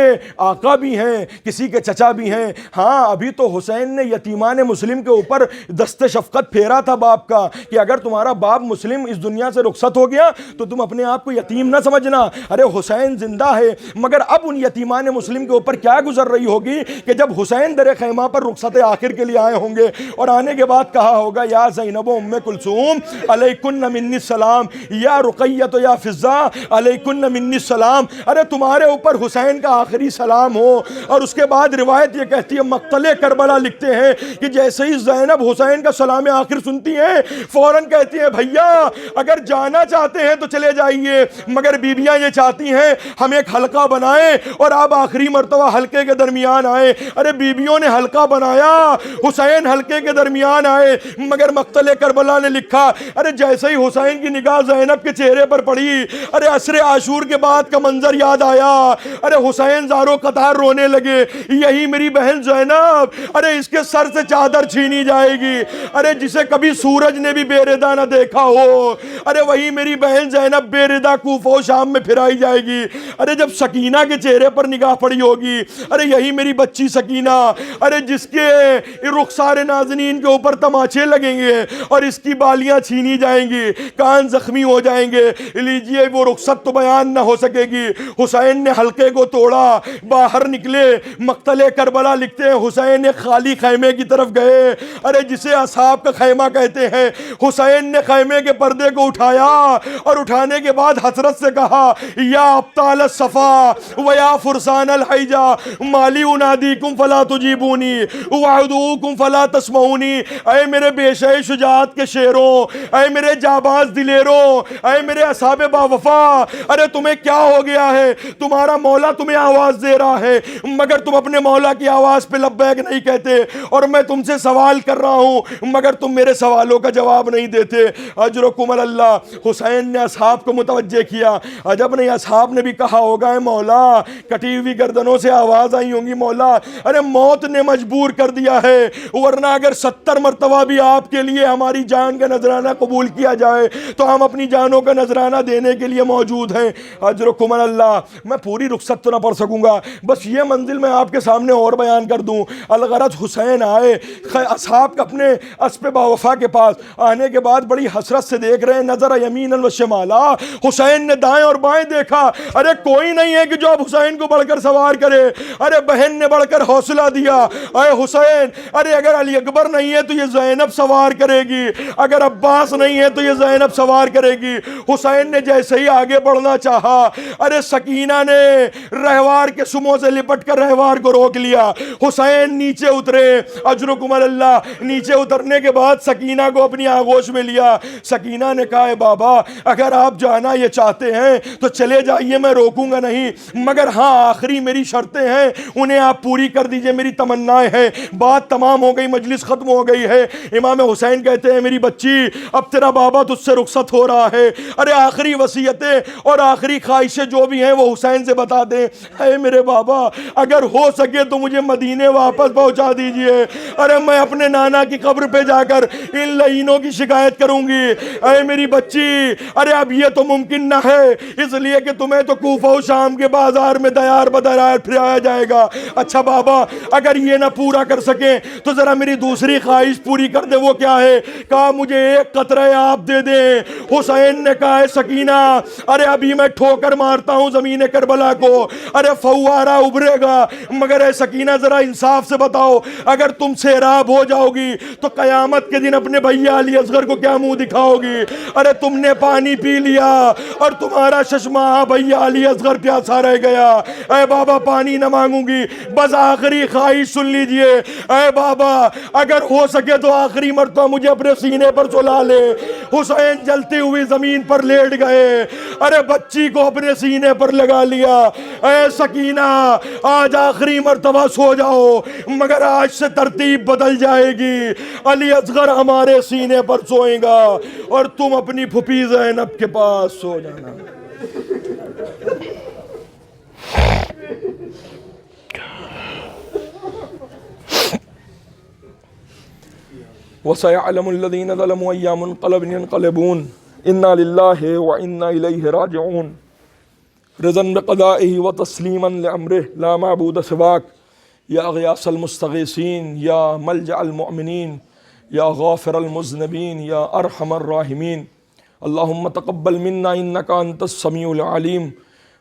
آقا بھی ہیں, کسی کے چچا بھی ہیں. ہاں ابھی تو حسین نے یتیمان مسلم کے اوپر دست شفقت پھیرا تھا باپ کا کہ اگر تمہارا باپ مسلم اس دنیا سے رخصت ہو گیا تو تم اپنے آپ کو یتیم نہ سمجھنا, ارے حسین زندہ ہے. مگر اب ان یتیمان مسلم کے اوپر کیا گزر رہی ہوگی کہ جب حسین در خیمہ پر رخصت آخر کے لیے آئے ہوں گے اور آنے کے بعد کہا ہوگا یا زینب و ام کلثوم علیکن منی السلام, یا رقیۃ یا فضہ علیکن منی السلام, ارے تمہارے اوپر حسین کا آخری سلام ہو. اور اس کے بعد روایت یہ کہتی ہے, مقتل کربلا لکھتے ہیں کہ جیسے ہی زینب حسین کا سلام آخر سنتی ہیں فوراً کہتی ہیں بھیا اگر جانا چاہتے ہیں تو چلے جائیے, مگر بیویاں یہ چاہتی ہیں ہم ایک حلقہ بنائیں اور آپ آخری مرتبہ حلقے کے درمیان آئے. ارے بیویوں نے حلقہ بنایا, حسین حلقے کے درمیان آئے, مگر مقتل کربلا نے لکھا ارے جیسے ہی حسین کی نگاہ زینب کے چہرے پر پڑی, ارے عصر عاشور کے بعد کا منظر یاد آیا, ارے حسین زاروں قطار رونے لگے, یہی میری بہن زینب, ارے اس کے سر سے چادر چھینی جائے گی, ارے جسے کبھی سورج نے بھی بے ردا نہ دیکھا ہو, ارے وہی میری بہن زینب بے ردا کوفہ و شام میں پھرائی جائے گی. ارے جب سکینہ کے چہرے پر نگاہ پڑی ہوگی, ارے یہی میری بچی سکینہ, ارے جس کے رخسار نازنین کے اوپر تماچے لگیں گے اور اس کی بالیاں چھینی جائیں گی, کان زخمی ہو جائیں گے, لیجئے وہ رخصت تو بیان نہ ہو سکے گی. حسین نے حلقے کو توڑا, باہر نکلے, مقتل کربلا لکھتے ہیں حسین ایک خالی خیمے کی طرف گئے, ارے جسے اصحاب کا خیمہ کہتے ہیں. حسین نے خیمے کے پردے کو اٹھایا اور اٹھانے کے بعد حسرت سے کہا یا ابطال الصفا و یا فرسان الحیجہ مالی انادیکم فلا تجیبونی وعدوکم فلا تسمعونی, اے میرے بیشے شجاعت کے شیروں, اے میرے جاباز دلیروں, اے میرے اصحاب باوفا, ارے تمہیں کیا ہو گیا ہے؟ تمہارا مولا تمہیں آواز دے رہا ہے مگر تم اپنے مولا کی آواز پہ لبیک نہیں کہتے, اور میں تم سے سوال کر رہا ہوں مگر تم میرے سوالوں کا جواب نہیں دیتے. اجرکم اللہ. حسین نے اصحاب کو متوجہ کیا, عجب نہیں اصحاب نے بھی کہا ہوگا اے مولا, کٹی ہوئی گردنوں سے آواز آئی ہوں گی مولا, ارے موت نے مجبور کر دیا ہے, ورنہ اگر 70 مرتبہ بھی آپ کے لیے ہماری جان کا نذرانہ قبول کیا جائے تو ہم اپنی جانوں کا نذرانہ دینے کے لیے موجود ہیں. اجرکم اللہ. میں پوری رخصت تو نہ پڑھ سکوں گا, بس یہ منزل میں آپ کے سامنے اور بیان کر دوں. الغرض حسین آئے, اصحاب اپنے اسب باوفا کے پاس آنے کے بعد بڑی حسرت سے دیکھ رہے ہیں, نظر یمین و شمالا, حسین نے دائیں اور بائیں دیکھا, ارے کوئی نہیں ہے کہ جو اب حسین کو بڑھ کر سوار کرے. ارے بہن نے بڑھ کر حوصلہ دیا, اے حسین, ارے اگر علی اکبر نہیں ہے تو یہ زینب سوار کرے گی, اگر عباس نہیں ہے تو یہ زینب سوار کرے گی. حسین نے جیسے ہی آگے بڑھنا چاہا, ارے سکینہ نے رہوار کے سموں سے لپٹ کر رہوار کو روک لیا. حسین نیچے اترے, اجرکم اللہ. نیچے اترنے کے بعد سکینہ کو اپنی آغوش میں لیا. سکینہ نے کہا اے بابا اگر آپ جانا یہ چاہتے ہیں تو چلے جائیے, میں روکوں گا نہیں, مگر ہاں آخری میری شرطیں ہیں انہیں آپ پوری کر دیجئے, میری تمنائیں ہیں. بات تمام ہو گئی, مجلس ختم ہو گئی ہے. امام حسین کہتے ہیں میری بچی اب تیرا بابا تجھ سے رخصت ہو رہا ہے, ارے آخری وصیتیں اور آخری خواہشیں جو بھی ہیں وہ حسین سے بتا دیں. اے میرے بابا اگر ہو سکے تو مجھے مدینے واپس پہنچا دیجئے, ارے میں اپنے نانا کی قبر پہ جا کر ان لعینوں کی شکایت کروں گی. اے میری بچی, ارے اب یہ تو ممکن نہ ہے, اس لیے کہ تمہیں تو کوفہ و شام کے بازار میں دیار بدیار پھرایا جائے گا. اچھا بابا اگر یہ نہ پورا کر سکیں تو ذرا میری دوسری خواہش پوری کر دے. وہ کیا ہے؟ کہا مجھے ایک قطرہ آپ دے دیں. حسین نے کہا ہے سکینہ, ارے ابھی میں ٹھوکر مارتا ہوں زمین کربلا کو, ارے فوارہ ابھرے گا, مگر اے سکینہ ذرا انصاف سے بتاؤ, اگر تم سیراب ہو جاؤ گی تو قیامت کے دن اپنے بھیا علی اصغر کو کیا منہ دکھاؤ گی؟ ارے تم نے پانی پی لیا اور تمہارا چشمہ بھیا علی اصغر پیاسا رہ گیا، اے بابا پانی نہ مانگوں گی، بس آخری خواہش سن لیجئے، اے بابا اگر ہو سکے تو آخری مرتبہ مجھے اپنے سینے پر سلا لے۔ حسین جلتی ہوئی زمین پر لیٹ گئے، ارے بچی کو اپنے سینے پر لگا لیا، اے سکینہ آج آخری مرتبہ سو جاؤ، مگر آج سے ترتیب بدل جائے گی، علی اصغر ہمارے سینے پر سوئے گا اور تم اپنی پھوپھی زینب کے پاس سو جانا۔ وَسَيَعْلَمُ الَّذِينَ ظَلَمُوا أَيَّ مُنقَلَبٍ يَنقَلِبُونَ إِنَّا لِلَّهِ وَإِنَّا إِلَيْهِ راجعون رضا بقضائه وتسليما لأمره لا معبود سواك يا غياث المستغيثين يا ملجأ المؤمنين يا غافر المذنبين يا أرحم الراحمين اللهم تقبل منا إنك أنت السميع العليم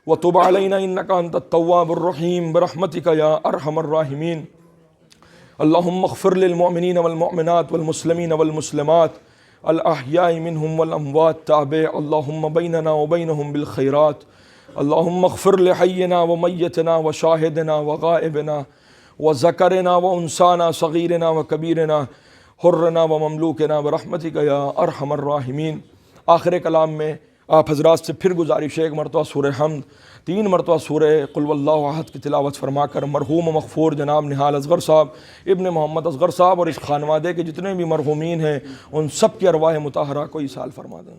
وتب علينا إنك أنت التواب الرحيم برحمتك يا أرحم الراحمين اللهم اغفر للمؤمنين والمؤمنات والمسلمين والمسلمات الأحياء منهم والأموات تابع اللهم بيننا وبينهم بالخيرات اللهم اغفر لحينا وميتنا وشاهدنا وغائبنا وذكرنا وأنسانا صغيرنا وكبيرنا حرنا ومملوكنا برحمتك يا أرحم الراحمين۔ آخر کلام میں آپ حضرات سے پھر گزارش ہے، ایک مرتبہ سورہ حمد، 3 مرتبہ سورہ قل واللہ احد کی تلاوت فرما کر مرحوم و مغفور جناب نہال اصغر صاحب، ابن محمد اصغر صاحب اور اس خانوادے کے جتنے بھی مرحومین ہیں ان سب کی ارواح مطہرہ کو ایصال فرما دیں۔